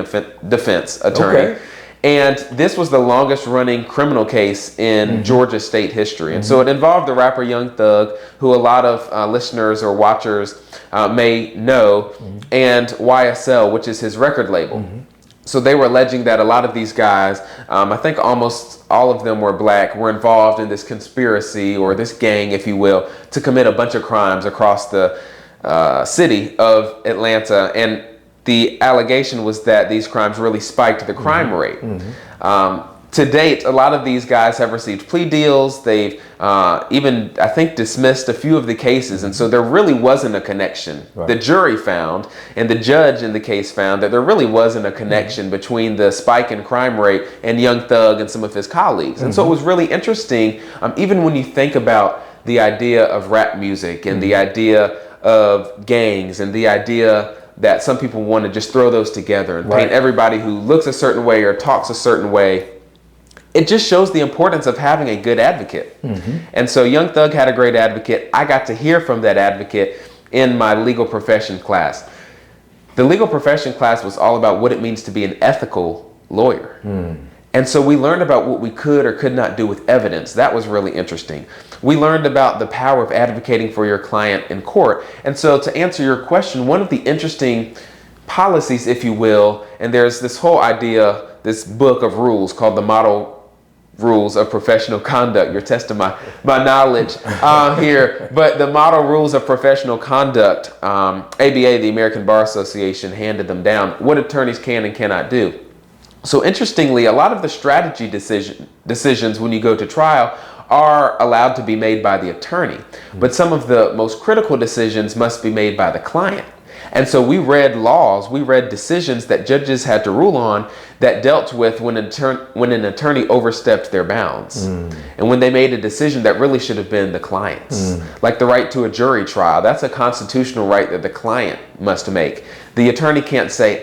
defense attorney. And this was the longest running criminal case in Georgia state history. And so it involved the rapper Young Thug, who a lot of listeners or watchers may know, and YSL, which is his record label. So they were alleging that a lot of these guys, I think almost all of them were black, were involved in this conspiracy or this gang, if you will, to commit a bunch of crimes across the city of Atlanta. And the allegation was that these crimes really spiked the crime rate. To date, a lot of these guys have received plea deals. They've even, I think, dismissed a few of the cases. And so there really wasn't a connection. The jury found, and the judge in the case found, that there really wasn't a connection between the spike in crime rate and Young Thug and some of his colleagues. And so it was really interesting, even when you think about the idea of rap music and the idea of gangs and the idea that some people want to just throw those together and paint everybody who looks a certain way or talks a certain way. It just shows the importance of having a good advocate. And so Young Thug had a great advocate. I got to hear from that advocate in my legal profession class. The legal profession class was all about what it means to be an ethical lawyer. And so we learned about what we could or could not do with evidence. That was really interesting. We learned about the power of advocating for your client in court. And so to answer your question, one of the interesting policies, if you will, and there's this whole idea, this book of rules called the Model Rules of Professional Conduct. You're testing my knowledge here. But the Model Rules of Professional Conduct, ABA, the American Bar Association, handed them down, what attorneys can and cannot do. So interestingly, a lot of the strategy decisions when you go to trial are allowed to be made by the attorney. But some of the most critical decisions must be made by the client. And so we read laws, we read decisions that judges had to rule on that dealt with when an attorney overstepped their bounds. And when they made a decision that really should have been the client's. Like the right to a jury trial, that's a constitutional right that the client must make. The attorney can't say,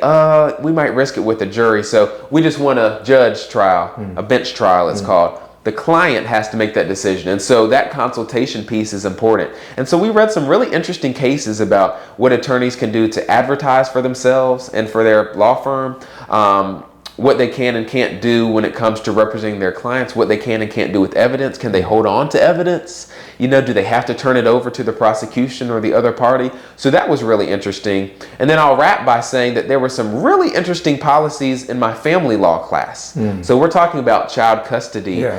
we might risk it with a jury, so we just want a judge trial, a bench trial it's called. The client has to make that decision. And so that consultation piece is important. And so we read some really interesting cases about what attorneys can do to advertise for themselves and for their law firm. what they can and can't do when it comes to representing their clients, what they can and can't do with evidence. Can they hold on to evidence? You know, do they have to turn it over to the prosecution or the other party? So that was really interesting. And then I'll wrap by saying that there were some really interesting policies in my family law class. So we're talking about child custody,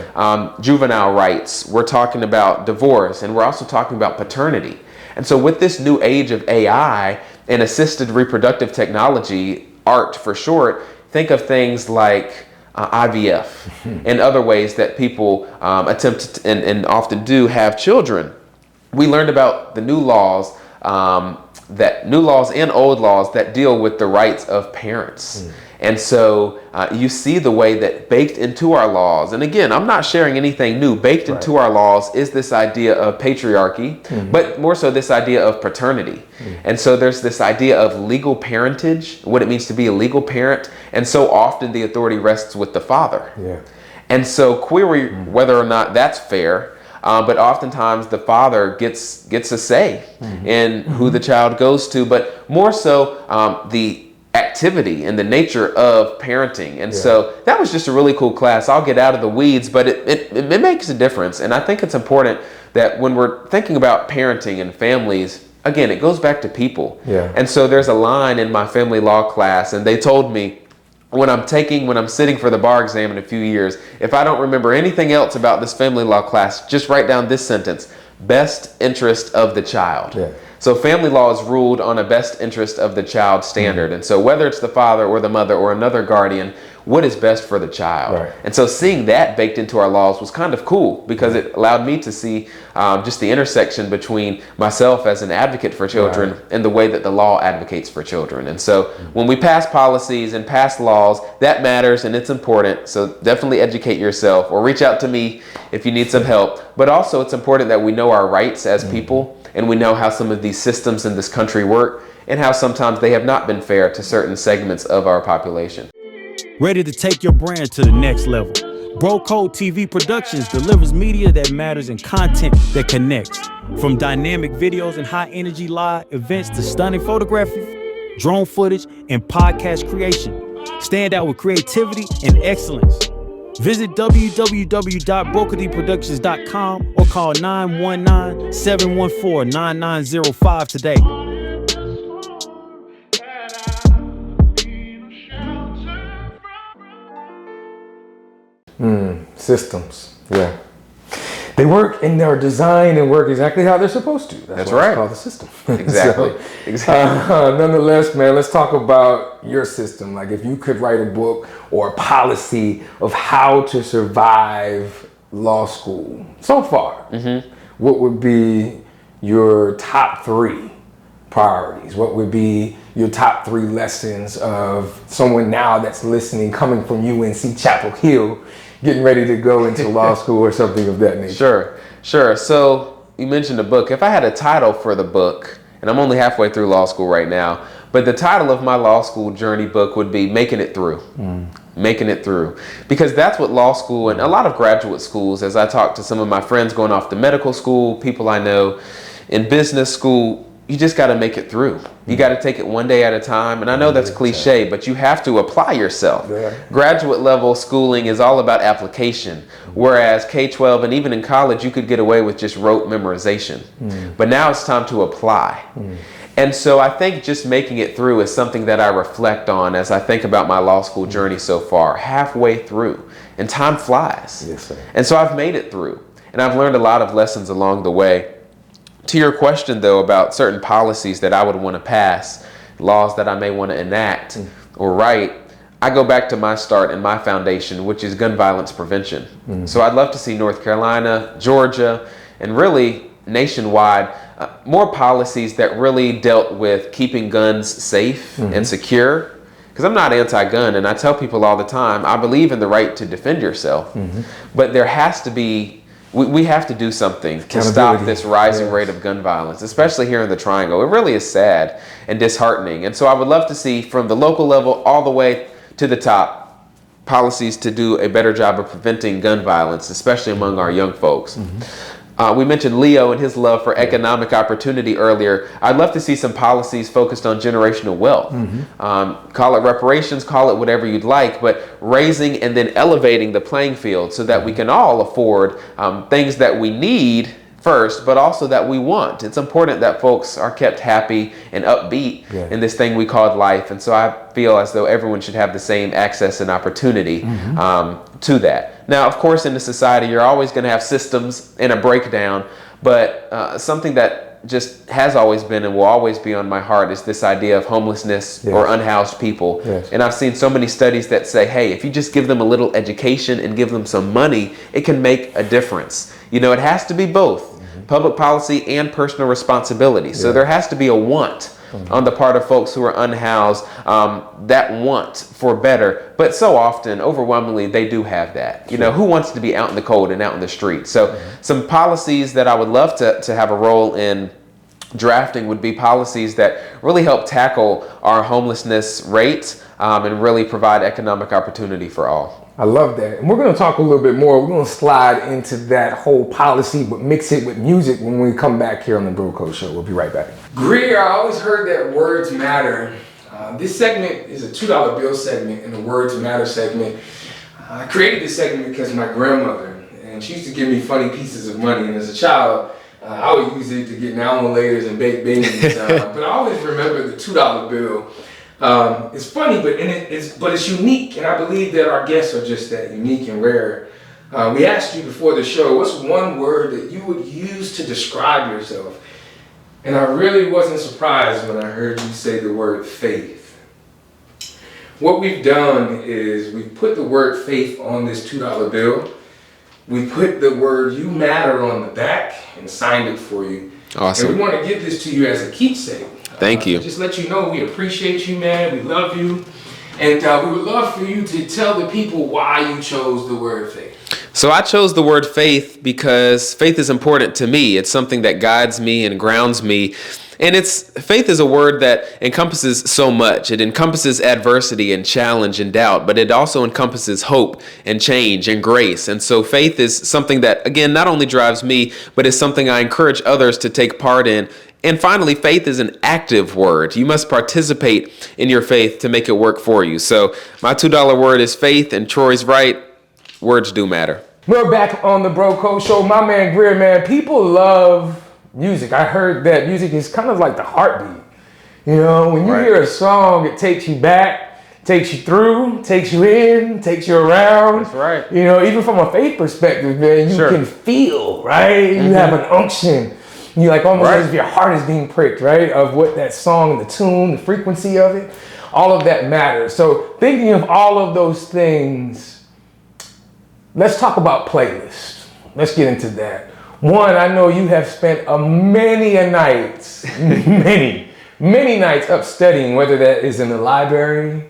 juvenile rights, we're talking about divorce, and we're also talking about paternity. And so with this new age of AI and assisted reproductive technology, ART for short, think of things like IVF and other ways that people attempt to, and often do have children. We learned about the new laws, new laws and old laws that deal with the rights of parents. And so you see the way that baked into our laws, and again, I'm not sharing anything new, baked into our laws is this idea of patriarchy, but more so this idea of paternity. And so there's this idea of legal parentage, what it means to be a legal parent, and so often the authority rests with the father. And so query whether or not that's fair, but oftentimes the father gets a say in who the child goes to, but more so the activity and the nature of parenting. And so that was just a really cool class. I'll get out of the weeds, but it makes a difference. And I think it's important that when we're thinking about parenting and families, again, it goes back to people. And so there's a line in my family law class, and they told me when I'm sitting for the bar exam in a few years, if I don't remember anything else about this family law class, just write down this sentence: best interest of the child. So family law is ruled on a best interest of the child standard. And so whether it's the father or the mother or another guardian, what is best for the child? And so seeing that baked into our laws was kind of cool, because it allowed me to see just the intersection between myself as an advocate for children and the way that the law advocates for children. And so when we pass policies and pass laws, that matters and it's important. So definitely educate yourself or reach out to me if you need some help. But also it's important that we know our rights as people, and we know how some of these systems in this country work and how sometimes they have not been fair to certain segments of our population. Ready to take your brand to the next level? Bro Code TV Productions delivers media that matters and content that connects. From dynamic videos and high energy live events to stunning photography, drone footage, and podcast creation. Stand out with creativity and excellence. Visit www.brocodyproductions.com or call 919-714-9905 today. Systems. They work and they're designed and work exactly how they're supposed to. That's why right. It's called the system. Exactly. Nonetheless, man, let's talk about your system. Like, if you could write a book or a policy of how to survive law school so far, what would be your top 3 priorities? What would be your top 3 lessons of someone now that's listening, coming from UNC Chapel Hill, getting ready to go into law school or something of that nature? Sure. So you mentioned a book. If I had a title for the book, and I'm only halfway through law school right now, but the title of my law school journey book would be Making It Through. Making It Through. Because that's what law school and a lot of graduate schools, as I talk to some of my friends going off to medical school, people I know in business school, you just got to make it through. You got to take it one day at a time. And I know that's cliche, but you have to apply yourself. Graduate level schooling is all about application. Whereas K-12 and even in college, you could get away with just rote memorization. But now it's time to apply. And so I think just making it through is something that I reflect on as I think about my law school journey so far, halfway through. And time flies. And so I've made it through. And I've learned a lot of lessons along the way. To your question, though, about certain policies that I would want to pass, laws that I may want to enact or write, I go back to my start and my foundation, which is gun violence prevention. So I'd love to see North Carolina, Georgia, and really nationwide, more policies that really dealt with keeping guns safe and secure. Because I'm not anti-gun, and I tell people all the time, I believe in the right to defend yourself, but there has to be we have to do something to stop this rising rate of gun violence, especially here in the Triangle. It really is sad and disheartening. And so I would love to see from the local level all the way to the top policies to do a better job of preventing gun violence, especially among our young folks. We mentioned Leo and his love for economic opportunity earlier. I'd love to see some policies focused on generational wealth. Call it reparations, call it whatever you'd like, but raising and then elevating the playing field so that we can all afford things that we need first, but also that we want. It's important that folks are kept happy and upbeat in this thing we call life. And so I feel as though everyone should have the same access and opportunity to that. Now, of course, in the society, you're always going to have systems and a breakdown, but something that just has always been and will always be on my heart is this idea of homelessness or unhoused people. And I've seen so many studies that say, hey, if you just give them a little education and give them some money, it can make a difference. You know, it has to be both public policy and personal responsibility. So there has to be a want on the part of folks who are unhoused, that want for better. But so often, overwhelmingly, they do have that. You know, who wants to be out in the cold and out in the street? So some policies that I would love to have a role in drafting would be policies that really help tackle our homelessness rates and really provide economic opportunity for all. I love that. And we're going to talk a little bit more. We're going to slide into that whole policy, but mix it with music when we come back here on the Bro Code Show. We'll be right back. Greear, I always heard that words matter. This segment is a $2 bill segment in the Words Matter segment. I created this segment because my grandmother, and she used to give me funny pieces of money. And as a child, I would use it to get now-and-laters and baked beans. But I always remember the $2 bill. It's funny, but it's unique, and I believe that our guests are just that unique and rare. We asked you before the show, what's one word that you would use to describe yourself? And I really wasn't surprised when I heard you say the word faith. What we've done is we've put the word faith on this $2 bill. We put the word you matter on the back and signed it for you. Awesome. And we want to give this to you as a keepsake. Thank you. Just let you know we appreciate you, man. We love you. And we would love for you to tell the people why you chose the word faith. So I chose the word faith because faith is important to me. It's something that guides me and grounds me. And faith is a word that encompasses so much. It encompasses adversity and challenge and doubt, but it also encompasses hope and change and grace. And so faith is something that, again, not only drives me, but is something I encourage others to take part in. And finally, faith is an active word. You must participate in your faith to make it work for you. So my $2 word is faith, and Troy's right. Words do matter. We're back on the Bro Code Show. My man Greear, man, people love music. I heard that music is kind of like the heartbeat. You know, when you hear a song, it takes you back, takes you through, takes you in, takes you around. That's right. You know, even from a faith perspective, man, you can feel, right? You have an unction. You like almost as if your heart is being pricked, right? Of what that song, the tune, the frequency of it, all of that matters. So thinking of all of those things, let's talk about playlists. Let's get into that. One, I know you have spent many nights up studying, whether that is in the library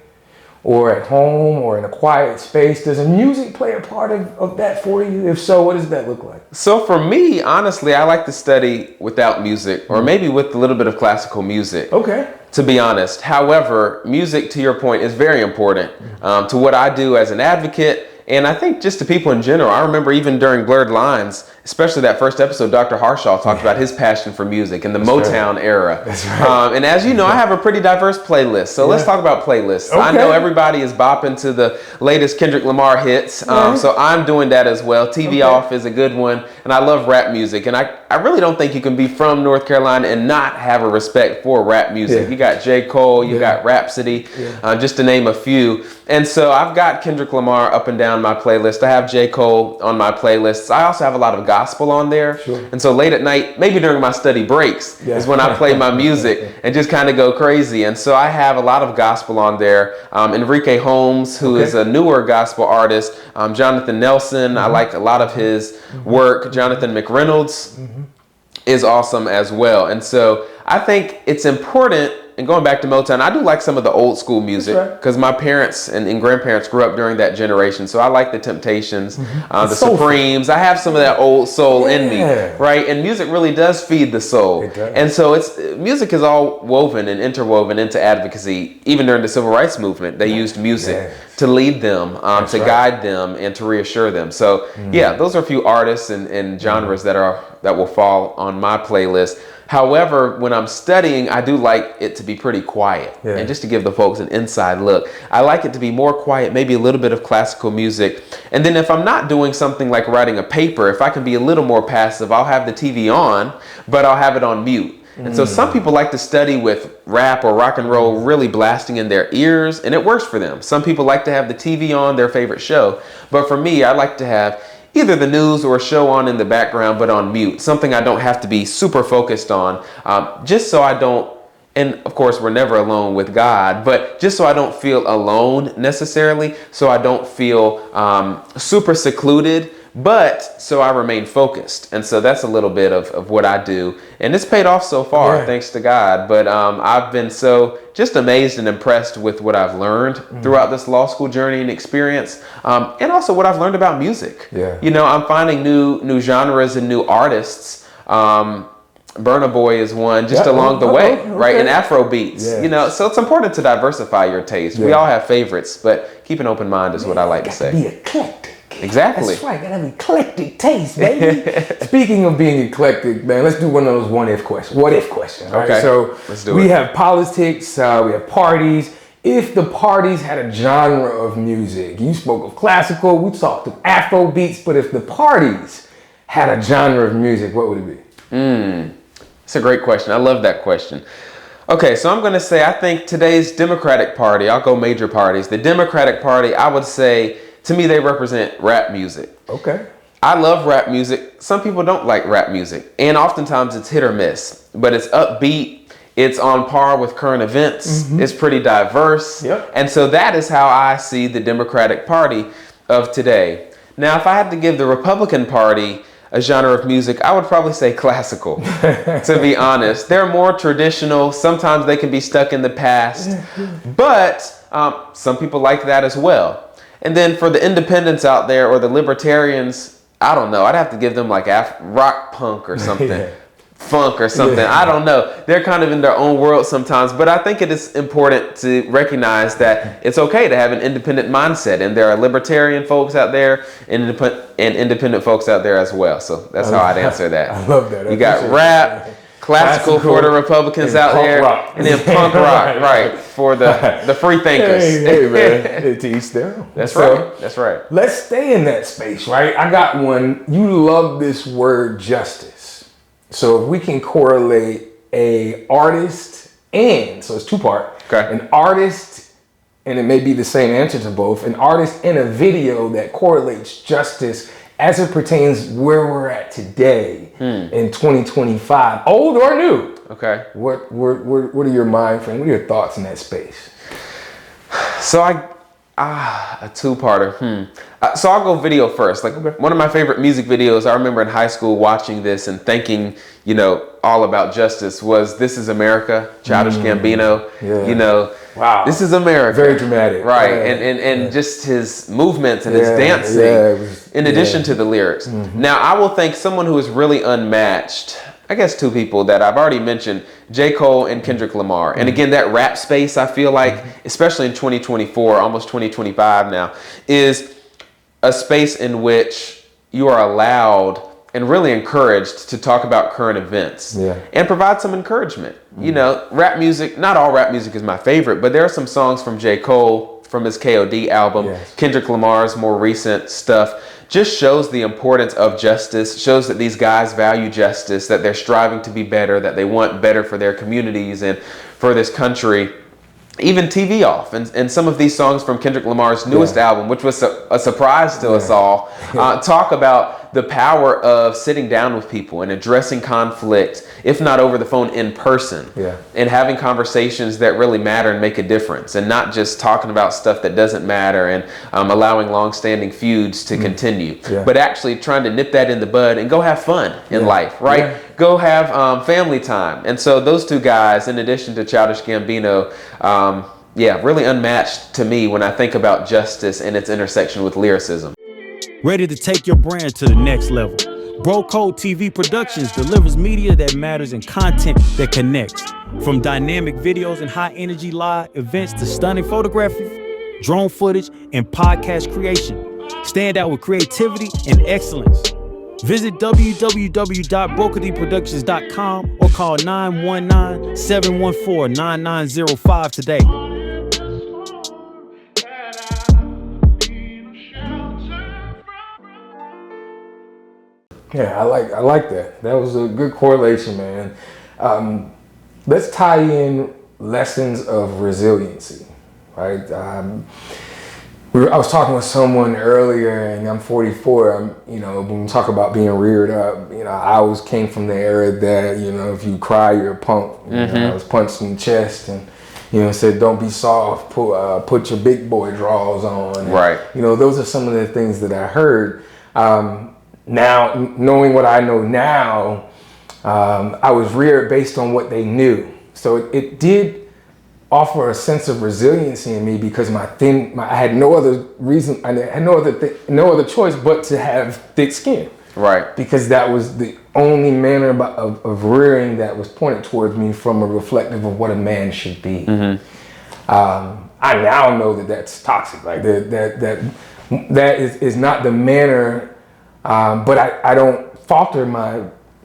or at home or in a quiet space. Does music play a part of that for you? If so, what does that look like? So for me, honestly, I like to study without music, or maybe with a little bit of classical music. Okay. To be honest. However, music, to your point, is very important to what I do as an advocate. And I think just to people in general. I remember even during Blurred Lines, especially that first episode, Dr. Harshaw talked about his passion for music and the Motown era. That's right. And as you know, I have a pretty diverse playlist. So let's talk about playlists. I know everybody is bopping to the latest Kendrick Lamar hits. So I'm doing that as well. TV Off is a good one. And I love rap music. And I really don't think you can be from North Carolina and not have a respect for rap music. You got J. Cole, you got Rhapsody, just to name a few. And so I've got Kendrick Lamar up and down my playlist. I have J. Cole on my playlists. I also have a lot of gospel on there. And so late at night, maybe during my study breaks, is when I play my music and just kind of go crazy. And so I have a lot of gospel on there. Enrique Holmes, who is a newer gospel artist. Jonathan Nelson, I like a lot of his work. Jonathan McReynolds is awesome as well. And so I think it's important and going back to Motown, I do like some of the old school music because my parents and grandparents grew up during that generation. So I like the Temptations, the Supremes. I have some of that old soul in me, right? And music really does feed the soul. It does. And so music is all woven and interwoven into advocacy. Even during the Civil Rights Movement, they used music to lead them, to guide them, and to reassure them. So yeah, those are a few artists and genres that will fall on my playlist. However, when I'm studying, I do like it to be pretty quiet. Yeah. And just to give the folks an inside look, I like it to be more quiet, maybe a little bit of classical music. And then if I'm not doing something like writing a paper, if I can be a little more passive, I'll have the TV on, but I'll have it on mute. And so some people like to study with rap or rock and roll really blasting in their ears, and it works for them. Some people like to have the TV on, their favorite show. But for me, I like to have either the news or a show on in the background, but on mute. Something I don't have to be super focused on, just so I don't, and of course we're never alone with God, but just so I don't feel alone necessarily, so I don't feel super secluded, but so I remain focused. And so that's a little bit of what I do. And it's paid off so far, thanks to God. But I've been so just amazed and impressed with what I've learned throughout this law school journey and experience. And also what I've learned about music. Yeah. You know, I'm finding new genres and new artists. Burna Boy is one just along the way, right? And Afro beats, you know, so it's important to diversify your taste. We all have favorites, but keep an open mind is what I like to say. Be eclectic. Exactly. That's right. Gotta have eclectic taste, baby. Speaking of being eclectic, man, let's do one of those what if questions. Right? Okay. So let's do we it. have politics, we have parties. If the parties had a genre of music, you spoke of classical, we talked of Afro beats, but if the parties had a genre of music, what would it be? It's a great question. I love that question. Okay, so I'm going to say I think today's Democratic Party, I'll go major parties. The Democratic Party, I would say, to me, they represent rap music. Okay. I love rap music. Some people don't like rap music. And oftentimes it's hit or miss. But it's upbeat. It's on par with current events. It's pretty diverse. Yep. And so that is how I see the Democratic Party of today. Now, if I had to give the Republican Party a genre of music, I would probably say classical, to be honest. They're more traditional. Sometimes they can be stuck in the past. But some people like that as well. And then for the independents out there or the libertarians, I don't know. I'd have to give them like rock punk or something, funk or something. I don't know. They're kind of in their own world sometimes. But I think it is important to recognize that it's okay to have an independent mindset. And there are libertarian folks out there and independent folks out there as well. So that's how I'd answer that. I love that. You got rap, classical for the Republicans out there, and then punk rock, right, for the free thinkers. Hey, man, to each their own. That's right. That's right. Let's stay in that space, right? I got one. You love this word justice. So if we can correlate a artist and, so it's two-part, an artist, and it may be the same answer to both, an artist and a video that correlates justice as it pertains where we're at today in 2025, old or new. Okay. What are your mind frame? What are your thoughts in that space? So a two-parter. So I'll go video first. Like one of my favorite music videos, I remember in high school watching this and thinking, you know, all about justice was "This Is America," Childish Gambino. Yeah. You know, wow, this is America. Very dramatic, right? And just his movements and his dancing, in addition to the lyrics. Now I will thank someone who is really unmatched. I guess two people that I've already mentioned, J. Cole and Kendrick Lamar. And again, that rap space, I feel like, especially in 2024, almost 2025 now, is a space in which you are allowed and really encouraged to talk about current events and provide some encouragement. You know, rap music, not all rap music is my favorite, but there are some songs from J. Cole, from his KOD album, Kendrick Lamar's more recent stuff, just shows the importance of justice, shows that these guys value justice, that they're striving to be better, that they want better for their communities and for this country. Even TV Off and some of these songs from Kendrick Lamar's newest album, which was a surprise to us all, talk about the power of sitting down with people and addressing conflict, if not over the phone, in person. Yeah. And having conversations that really matter and make a difference, and not just talking about stuff that doesn't matter and allowing long-standing feuds to continue, but actually trying to nip that in the bud and go have fun in life, right? Yeah. Go have family time. And so those two guys, in addition to Childish Gambino, really unmatched to me when I think about justice and its intersection with lyricism. Ready to take your brand to the next level? Bro Code TV Productions delivers media that matters and content that connects. From dynamic videos and high-energy live events to stunning photography, drone footage, and podcast creation. Stand out with creativity and excellence. Visit www.brokerdproductions.com or call 919-714-9905 today. Yeah, I like that. That was a good correlation, man. Let's tie in lessons of resiliency, right? I was talking with someone earlier, and I'm 44. When we talk about being reared up, I always came from the era that, if you cry, you're a punk. I was punched in the chest and, said, don't be soft, put your big boy drawers on. And, right. Those are some of the things that I heard. Now, knowing what I know now, I was reared based on what they knew. So it did offer a sense of resiliency in me because I had no other reason, I had no other choice but to have thick skin. Right. Because that was the only manner of rearing that was pointed towards me from a reflective of what a man should be. I now know that that's toxic. Like that is not the manner. But I don't falter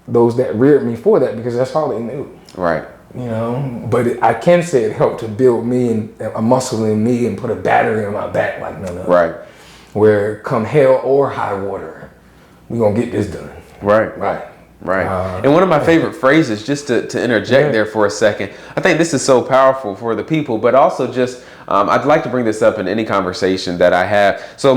those that reared me for that because that's all they knew. Right. But I can say it helped to build me and a muscle in me and put a battery on my back like no. Right. Where come hell or high water, we're going to get this done. Right. And one of my favorite phrases, just to interject there for a second, I think this is so powerful for the people, but also just, I'd like to bring this up in any conversation that I have. So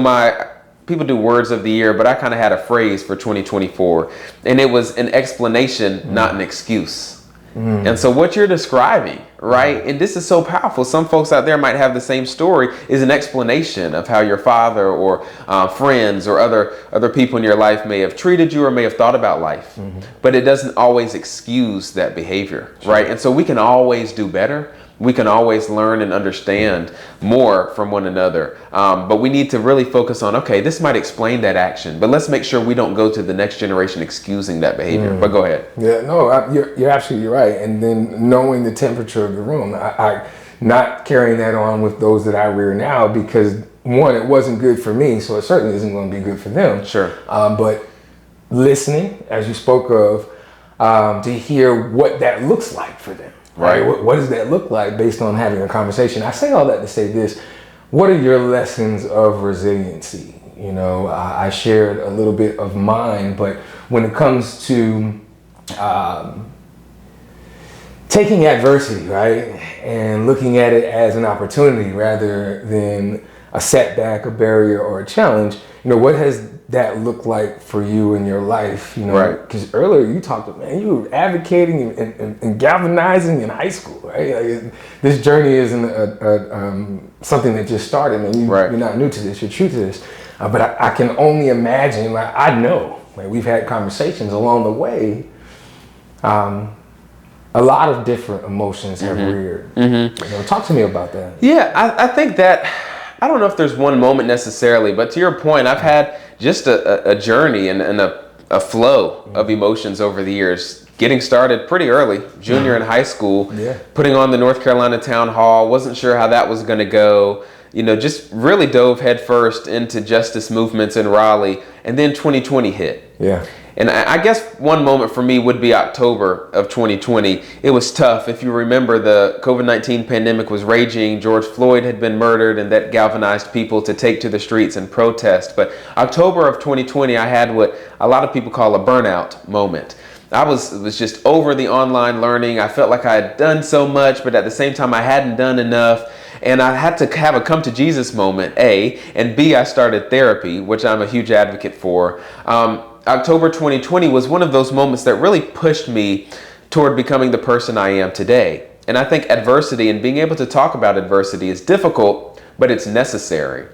people do words of the year, but I kind of had a phrase for 2024, and it was an explanation, not an excuse. And so what you're describing, right, and this is so powerful. Some folks out there might have the same story, is an explanation of how your father or friends or other people in your life may have treated you or may have thought about life. But it doesn't always excuse that behavior, right? And so we can always do better. We can always learn and understand more from one another. But we need to really focus on, okay, this might explain that action, but let's make sure we don't go to the next generation excusing that behavior. But go ahead. Yeah, no, you're absolutely right. And then knowing the temperature of the room, I not carrying that on with those that I rear now because one, it wasn't good for me, so it certainly isn't going to be good for them. Sure. But listening, as you spoke of, to hear what that looks like for them. Right. What does that look like based on having a conversation? I say all that to say this. What are your lessons of resiliency? I shared a little bit of mine, but when it comes to taking adversity, right, and looking at it as an opportunity rather than a setback, a barrier, or a challenge, what has that look like for you in your life? Right. Because earlier you talked about, man, you were advocating and galvanizing in high school, right? Like, this journey isn't something that just started, and you're not new to this, you're true to this. But I can only imagine, like, I know, like, we've had conversations along the way. A lot of different emotions have reared. Talk to me about that. Yeah, I think that, I don't know if there's one moment necessarily, but to your point, I've had just a journey and a flow of emotions over the years. Getting started pretty early, junior in high school, putting on the North Carolina Town Hall, wasn't sure how that was going to go. Just really dove headfirst into justice movements in Raleigh, and then 2020 hit. Yeah. And I guess one moment for me would be October of 2020. It was tough. If you remember, the COVID-19 pandemic was raging. George Floyd had been murdered, and that galvanized people to take to the streets and protest. But October of 2020, I had what a lot of people call a burnout moment. I was just over the online learning. I felt like I had done so much, but at the same time, I hadn't done enough. And I had to have a come to Jesus moment, A, and B, I started therapy, which I'm a huge advocate for. October 2020 was one of those moments that really pushed me toward becoming the person I am today. And I think adversity and being able to talk about adversity is difficult, but it's necessary.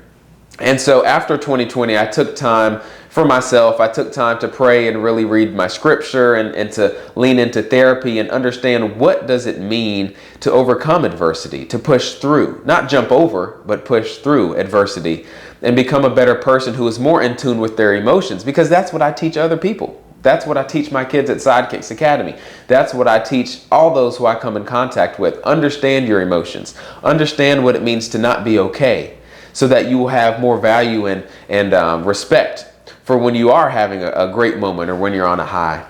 And so after 2020, I took time for myself. I took time to pray and really read my scripture and to lean into therapy and understand what does it mean to overcome adversity, to push through, not jump over, but push through adversity and become a better person who is more in tune with their emotions, because that's what I teach other people. That's what I teach my kids at Sidekicks Academy. That's what I teach all those who I come in contact with. Understand your emotions. Understand what it means to not be okay, so that you will have more value and respect for when you are having a great moment or when you're on a high,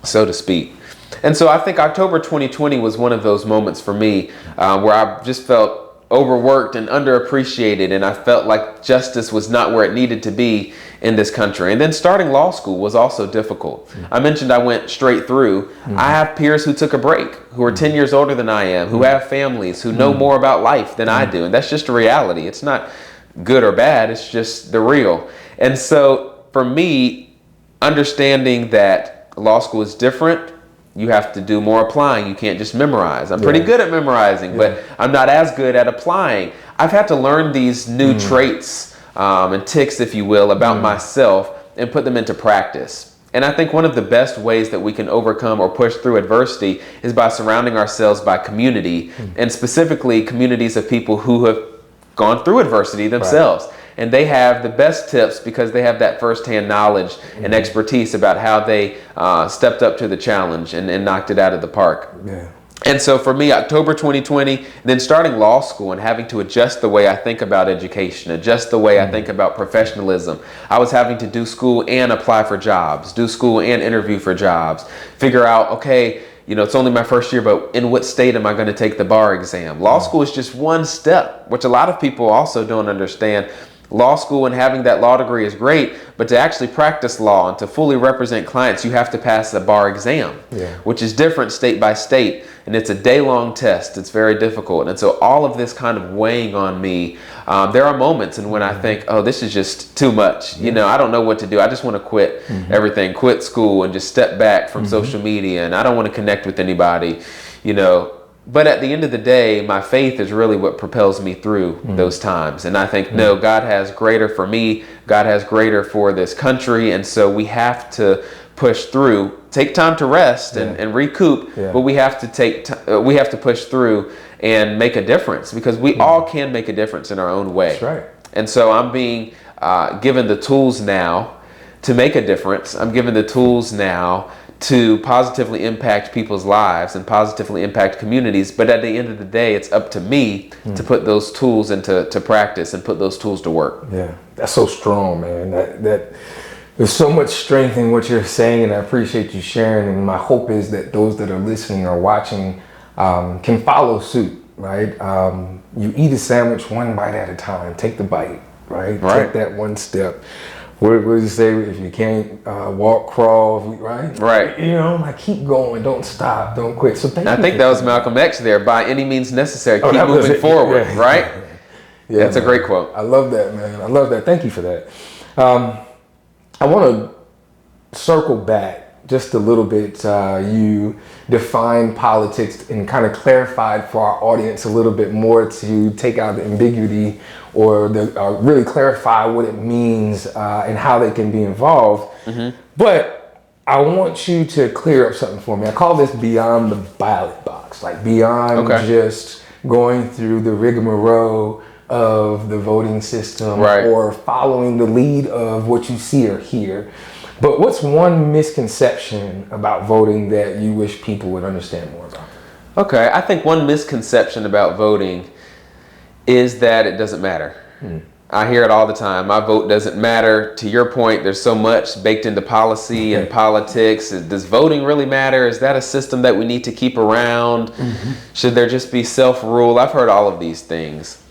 so to speak. And so I think October 2020 was one of those moments for me where I just felt overworked and underappreciated, and I felt like justice was not where it needed to be in this country. And then starting law school was also difficult. I mentioned I went straight through. I have peers who took a break, who are 10 years older than I am, who have families, who know more about life than I do. And that's just a reality. It's not good or bad, it's just the real. And so for me, understanding that law school is different, you have to do more applying. You can't just memorize. I'm pretty good at memorizing, but I'm not as good at applying. I've had to learn these new traits and tics, if you will, about myself and put them into practice. And I think one of the best ways that we can overcome or push through adversity is by surrounding ourselves by community, and specifically communities of people who have gone through adversity themselves. And they have the best tips because they have that firsthand knowledge and expertise about how they stepped up to the challenge and knocked it out of the park. Yeah. And so for me, October 2020, then starting law school and having to adjust the way I think about education, adjust the way I think about professionalism. I was having to do school and apply for jobs, do school and interview for jobs, figure out, okay, you know, it's only my first year, but in what state am I going to take the bar exam? Law school is just one step, which a lot of people also don't understand. Law school and having that law degree is great, but to actually practice law and to fully represent clients, you have to pass the bar exam, which is different state by state. And it's a day-long test. It's very difficult. And so all of this kind of weighing on me, there are moments and when I think, oh, this is just too much. You know, I don't know what to do. I just want to quit everything, quit school and just step back from social media. And I don't want to connect with anybody, you know. But at the end of the day, my faith is really what propels me through those times. And I think, no, God has greater for me. God has greater for this country. And so we have to push through, take time to rest and recoup, but we have to we have to push through and make a difference, because we all can make a difference in our own way. That's right. And so I'm being given the tools now to make a difference. I'm given the tools now to positively impact people's lives and positively impact communities. But at the end of the day, it's up to me to put those tools into practice and put those tools to work. Yeah, that's so strong, man. That there's so much strength in what you're saying, and I appreciate you sharing. And my hope is that those that are listening or watching can follow suit, right? You eat a sandwich one bite at a time. Take the bite, right? Take that one step. What do you say? If you can't walk, crawl, right? Right. You know, like keep going. Don't stop. Don't quit. So thank you. I think that was Malcolm X there. By any means necessary, keep that was moving it. forward, Yeah. right? Yeah, That's man. a great quote. I love that, man. I love that. Thank you for that. I want to circle back just a little bit. You defined politics and kind of clarified for our audience a little bit more to take out the ambiguity or really clarify what it means and how they can be involved. But I want you to clear up something for me. I call this beyond the ballot box, like beyond just going through the rigmarole of the voting system or following the lead of what you see or hear. But what's one misconception about voting that you wish people would understand more about? Okay, I think one misconception about voting is that it doesn't matter. I hear it all the time. My vote doesn't matter. To your point, there's so much baked into policy and politics. Does voting really matter? Is that a system that we need to keep around? Should there just be self-rule? I've heard all of these things.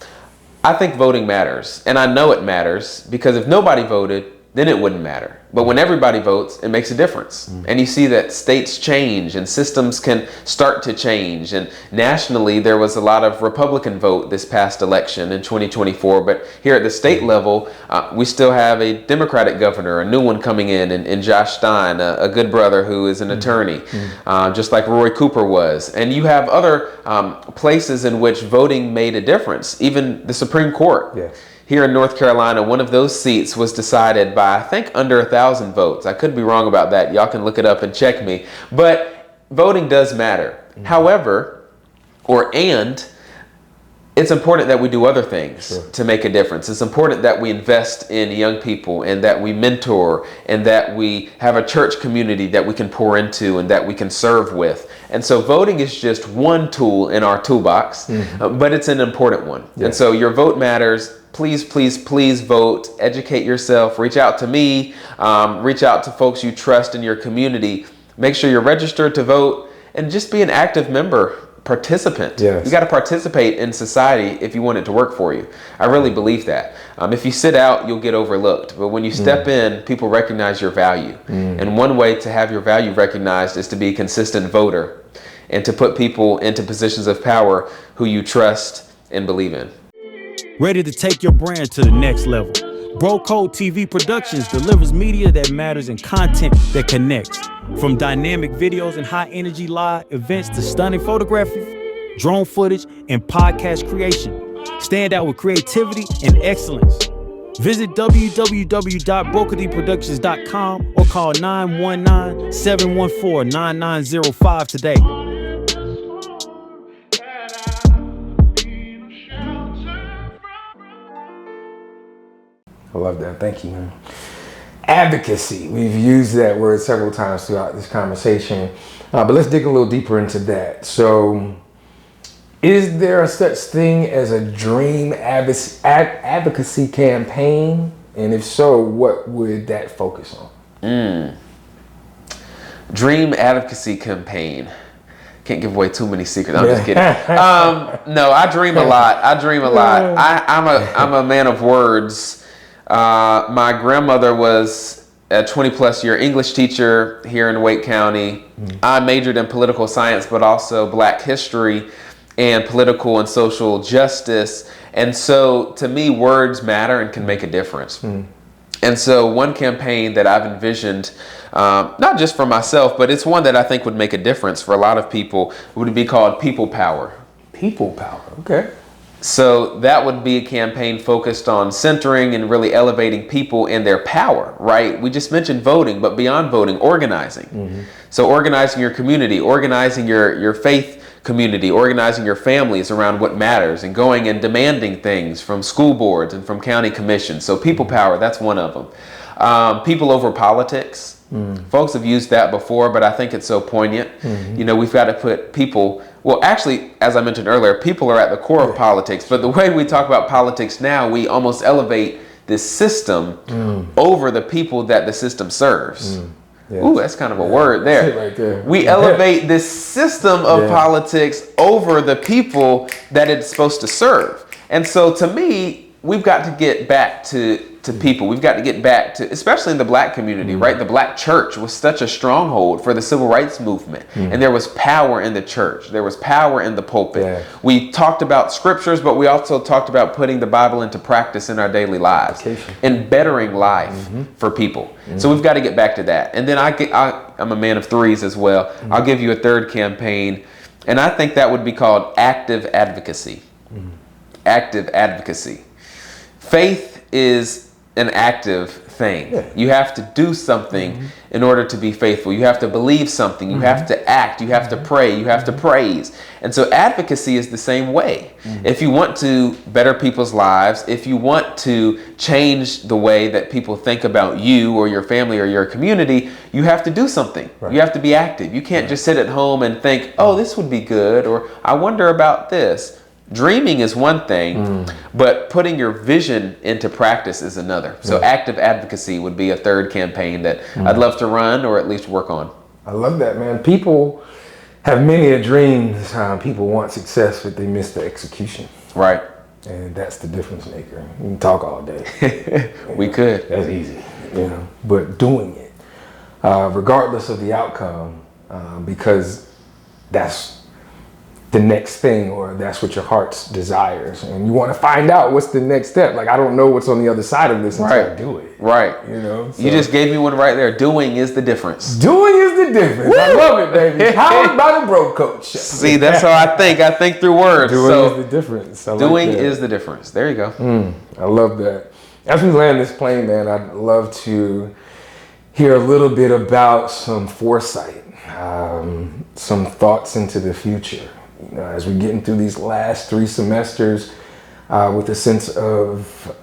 I think voting matters, and I know it matters because if nobody voted, then it wouldn't matter. But when everybody votes, it makes a difference. And you see that states change and systems can start to change. And nationally, there was a lot of Republican vote this past election in 2024. But here at the state level, we still have a Democratic governor, a new one coming in Josh Stein, a good brother who is an attorney, just like Roy Cooper was. And you have other places in which voting made a difference, even the Supreme Court. Yeah. Here in North Carolina, one of those seats was decided by, I think, under 1,000 votes. I could be wrong about that. Y'all can look it up and check me. But voting does matter. However, it's important that we do other things to make a difference. It's important that we invest in young people and that we mentor and that we have a church community that we can pour into and that we can serve with. And so voting is just one tool in our toolbox, but it's an important one. Yeah. And so your vote matters. Please, please, please vote. Educate yourself. Reach out to me. Reach out to folks you trust in your community. Make sure you're registered to vote and just be an active member. Participant. Yes. You got to participate in society if you want it to work for you. I really believe that. If you sit out, you'll get overlooked. But when you step in, people recognize your value. And one way to have your value recognized is to be a consistent voter and to put people into positions of power who you trust and believe in. Ready to take your brand to the next level. Bro Code TV Productions delivers media that matters and content that connects. From dynamic videos and high-energy live events to stunning photography, drone footage, and podcast creation. Stand out with creativity and excellence. Visit www.brokotproductions.com or call 919-714-9905 today. I love that. Thank you, man. Advocacy. We've used that word several times throughout this conversation, but let's dig a little deeper into that. So, is there a such thing as a dream advocacy campaign? And if so, what would that focus on? Dream advocacy campaign. Can't give away too many secrets. I'm just kidding. No, I dream a lot. I'm a man of words. My grandmother was a 20-plus year English teacher here in Wake County. I majored in political science, but also Black history and political and social justice. And so to me, words matter and can make a difference. And so one campaign that I've envisioned, not just for myself, but it's one that I think would make a difference for a lot of people, would be called People Power. People Power, okay. So that would be a campaign focused on centering and really elevating people in their power, right? We just mentioned voting, but beyond voting, organizing. So organizing your community, organizing your faith community, organizing your families around what matters and going and demanding things from school boards and from county commissions. So people power, that's one of them. People over politics. Folks have used that before, but I think it's so poignant. You know, we've got to put people, well, actually, as I mentioned earlier, people are at the core of politics, but the way we talk about politics now, we almost elevate this system over the people that the system serves. Ooh, that's kind of a word there. That's it right there. We elevate this system of politics over the people that it's supposed to serve. And so to me, we've got to get back to people. We've got to get back to, especially in the Black community, right? The Black church was such a stronghold for the civil rights movement. And there was power in the church. There was power in the pulpit. We talked about scriptures, but we also talked about putting the Bible into practice in our daily lives and bettering life for people. So we've got to get back to that. And then I'm a man of threes as well. I'll give you a third campaign, and I think that would be called active advocacy. Active advocacy. Faith is an active thing. You have to do something in order to be faithful. You have to believe something. You have to act. You have to pray. You have to praise. And so advocacy is the same way. If you want to better people's lives, if you want to change the way that people think about you or your family or your community, you have to do something. You have to be active. You can't just sit at home and think, oh, this would be good, or I wonder about this. Dreaming is one thing, but putting your vision into practice is another. So active advocacy would be a third campaign that I'd love to run or at least work on. I love that, man. People have many a dreams. People want success, but they miss the execution. Right. And that's the difference maker. We can talk all day. We could. That's easy. you know, but doing it, regardless of the outcome, because that's the next thing, or that's what your heart desires, and you want to find out what's the next step. Like, I don't know what's on the other side of this until I do it. Right. You know, so. You just gave me one right there. Doing is the difference. Doing is the difference. Woo! I love it, baby. Powered by the Bro Coach. See, that's how I think. I think through words. Doing is the difference. Doing is the difference. There you go. I love that. As we land this plane, man, I'd love to hear a little bit about some foresight, some thoughts into the future. You know, as we're getting through these last 3 semesters with a sense of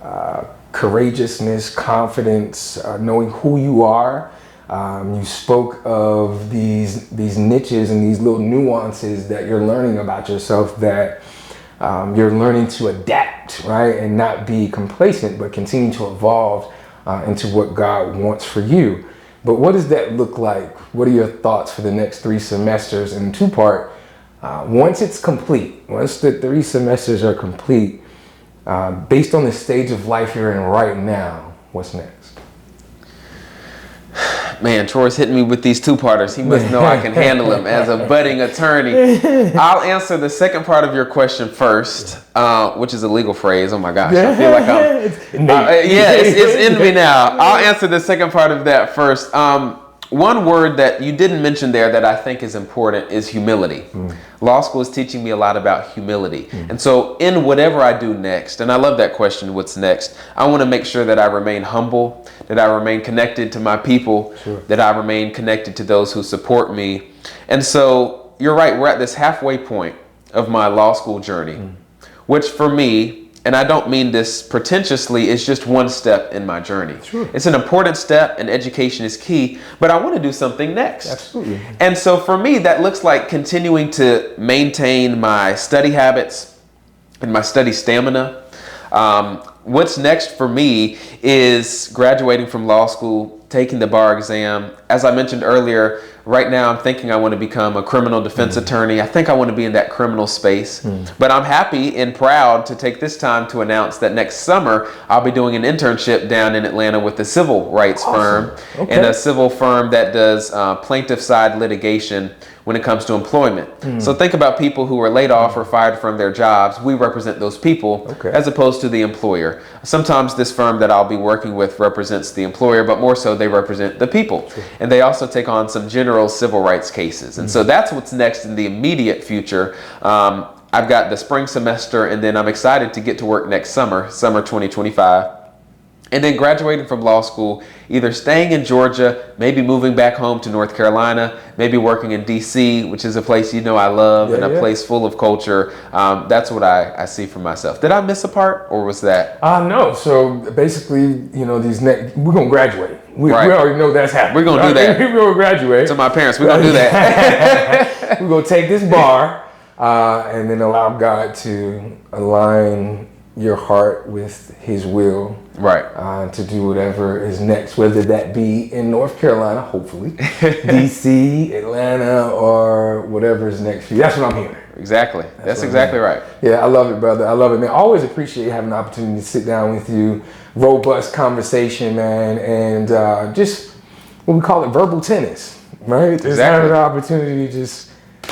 courageousness, confidence, knowing who you are. You spoke of these niches and these little nuances that you're learning about yourself, that you're learning to adapt, right? And not be complacent, but continue to evolve into what God wants for you. But what does that look like? What are your thoughts for the next 3 semesters? And 2-part, once it's complete, once the 3 semesters are complete, based on the stage of life you're in right now, what's next? Man, Troy's hitting me with these 2-parters. He must know I can handle them as a budding attorney. I'll answer the second part of your question first, which is a legal phrase. Oh my gosh, I feel like it's in me now. I'll answer the second part of that first. One word that you didn't mention there that I think is important is humility. Law school is teaching me a lot about humility. And so in whatever I do next, and I love that question, what's next? I want to make sure that I remain humble, that I remain connected to my people, that I remain connected to those who support me. And so you're right, we're at this halfway point of my law school journey, which for me, and I don't mean this pretentiously, it's just one step in my journey. It's an important step, and education is key, but I want to do something next. Absolutely. And so for me, that looks like continuing to maintain my study habits and my study stamina. What's next for me is graduating from law school, taking the bar exam. As I mentioned earlier, right now I'm thinking I want to become a criminal defense attorney. I think I want to be in that criminal space. But I'm happy and proud to take this time to announce that next summer I'll be doing an internship down in Atlanta with a civil rights firm, and a civil firm that does plaintiff side litigation when it comes to employment. So think about people who are laid off or fired from their jobs. We represent those people as opposed to the employer. Sometimes this firm that I'll be working with represents the employer, but more so they represent the people. And they also take on some general civil rights cases. And so that's what's next in the immediate future. I've got the spring semester, and then I'm excited to get to work next summer 2025. And then graduating from law school, either staying in Georgia, maybe moving back home to North Carolina, maybe working in DC, which is a place you know I love, and a place full of culture. That's what I see for myself. Did I miss a part, or was that? No. So basically, you know, we're going to graduate. We already know that's happening. We're going to do that. We're going to graduate. To my parents, we're going to do that. We're going to take this bar and then allow God to align your heart with his will, to do whatever is next, whether that be in North Carolina, hopefully, DC, Atlanta, or whatever is next for you. That's what I'm hearing. Exactly. That's exactly right. Yeah, I love it, brother. I love it, man. Always appreciate having the opportunity to sit down with you. Robust conversation, man, and just what we call it, verbal tennis, right? Just having the opportunity to just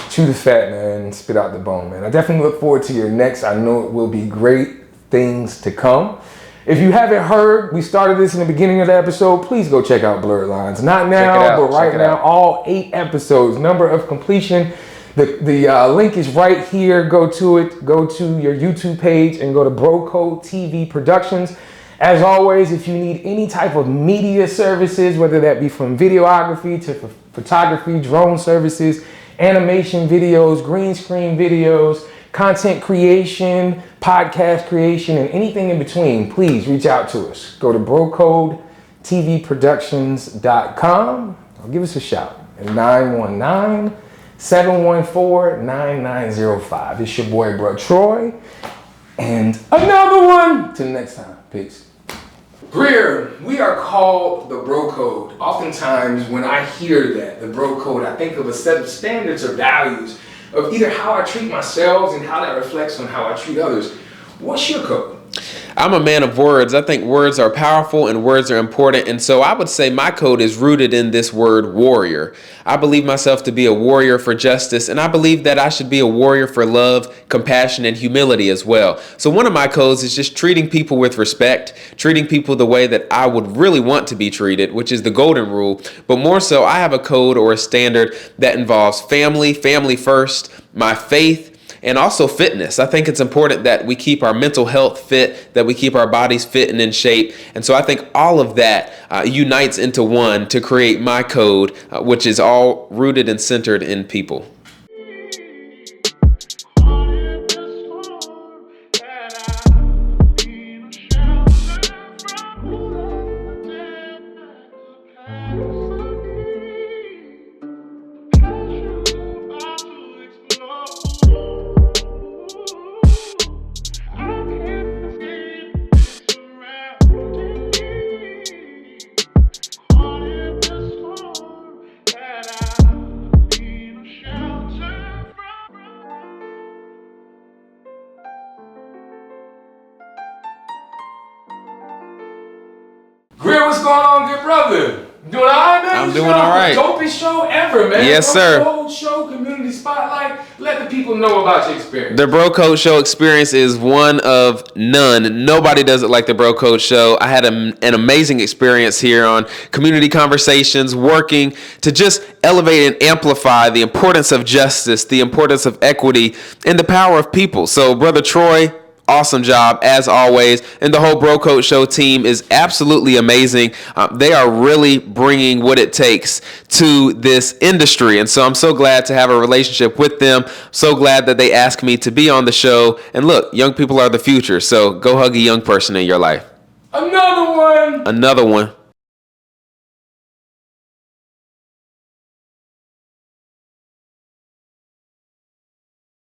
chew the fat, man, and spit out the bone, man. I definitely look forward to your next. I know it will be great things to come. If you haven't heard, we started this in the beginning of the episode. Please go check out Blurred Lines. Not now, but right now, all 8 episodes, number of completion. The link is right here. Go to it. Go to your YouTube page and go to Bro Code TV Productions. As always, if you need any type of media services, whether that be from videography to photography, drone services, animation videos, green screen videos, content creation, podcast creation, and anything in between, please reach out to us. Go to brocodetvproductions.com or give us a shout at 919-714-9905. It's your boy, Bro Troy. And another one. Till next time. Peace. Greear, we are called the Bro Code. Oftentimes, when I hear that, the Bro Code, I think of a set of standards or values of either how I treat myself and how that reflects on how I treat others. What's your code? I'm a man of words. I think words are powerful and words are important. And so I would say my code is rooted in this word warrior. I believe myself to be a warrior for justice, and I believe that I should be a warrior for love, compassion, and humility as well. So one of my codes is just treating people with respect, treating people the way that I would really want to be treated, which is the golden rule. But more so, I have a code or a standard that involves family first, my faith, and also fitness. I think it's important that we keep our mental health fit, that we keep our bodies fit and in shape. And so I think all of that unites into one to create my code, which is all rooted and centered in people. Greer, what's going on, good brother? You doing all right, man? I'm doing all right. Dopest show ever, man. Yes, sir. Whole show, community spotlight. Let the people know about your experience. The Bro Code Show experience is one of none. Nobody does it like the Bro Code Show. I had an amazing experience here on Community Conversations, working to just elevate and amplify the importance of justice, the importance of equity, and the power of people. So, Brother Troy, awesome job as always, and the whole Bro Code Show team is absolutely amazing. They are really bringing what it takes to this industry, and so I'm so glad to have a relationship with them. So glad that they asked me to be on the show. And look, young people are the future, so go hug a young person in your life. Another one. Another one.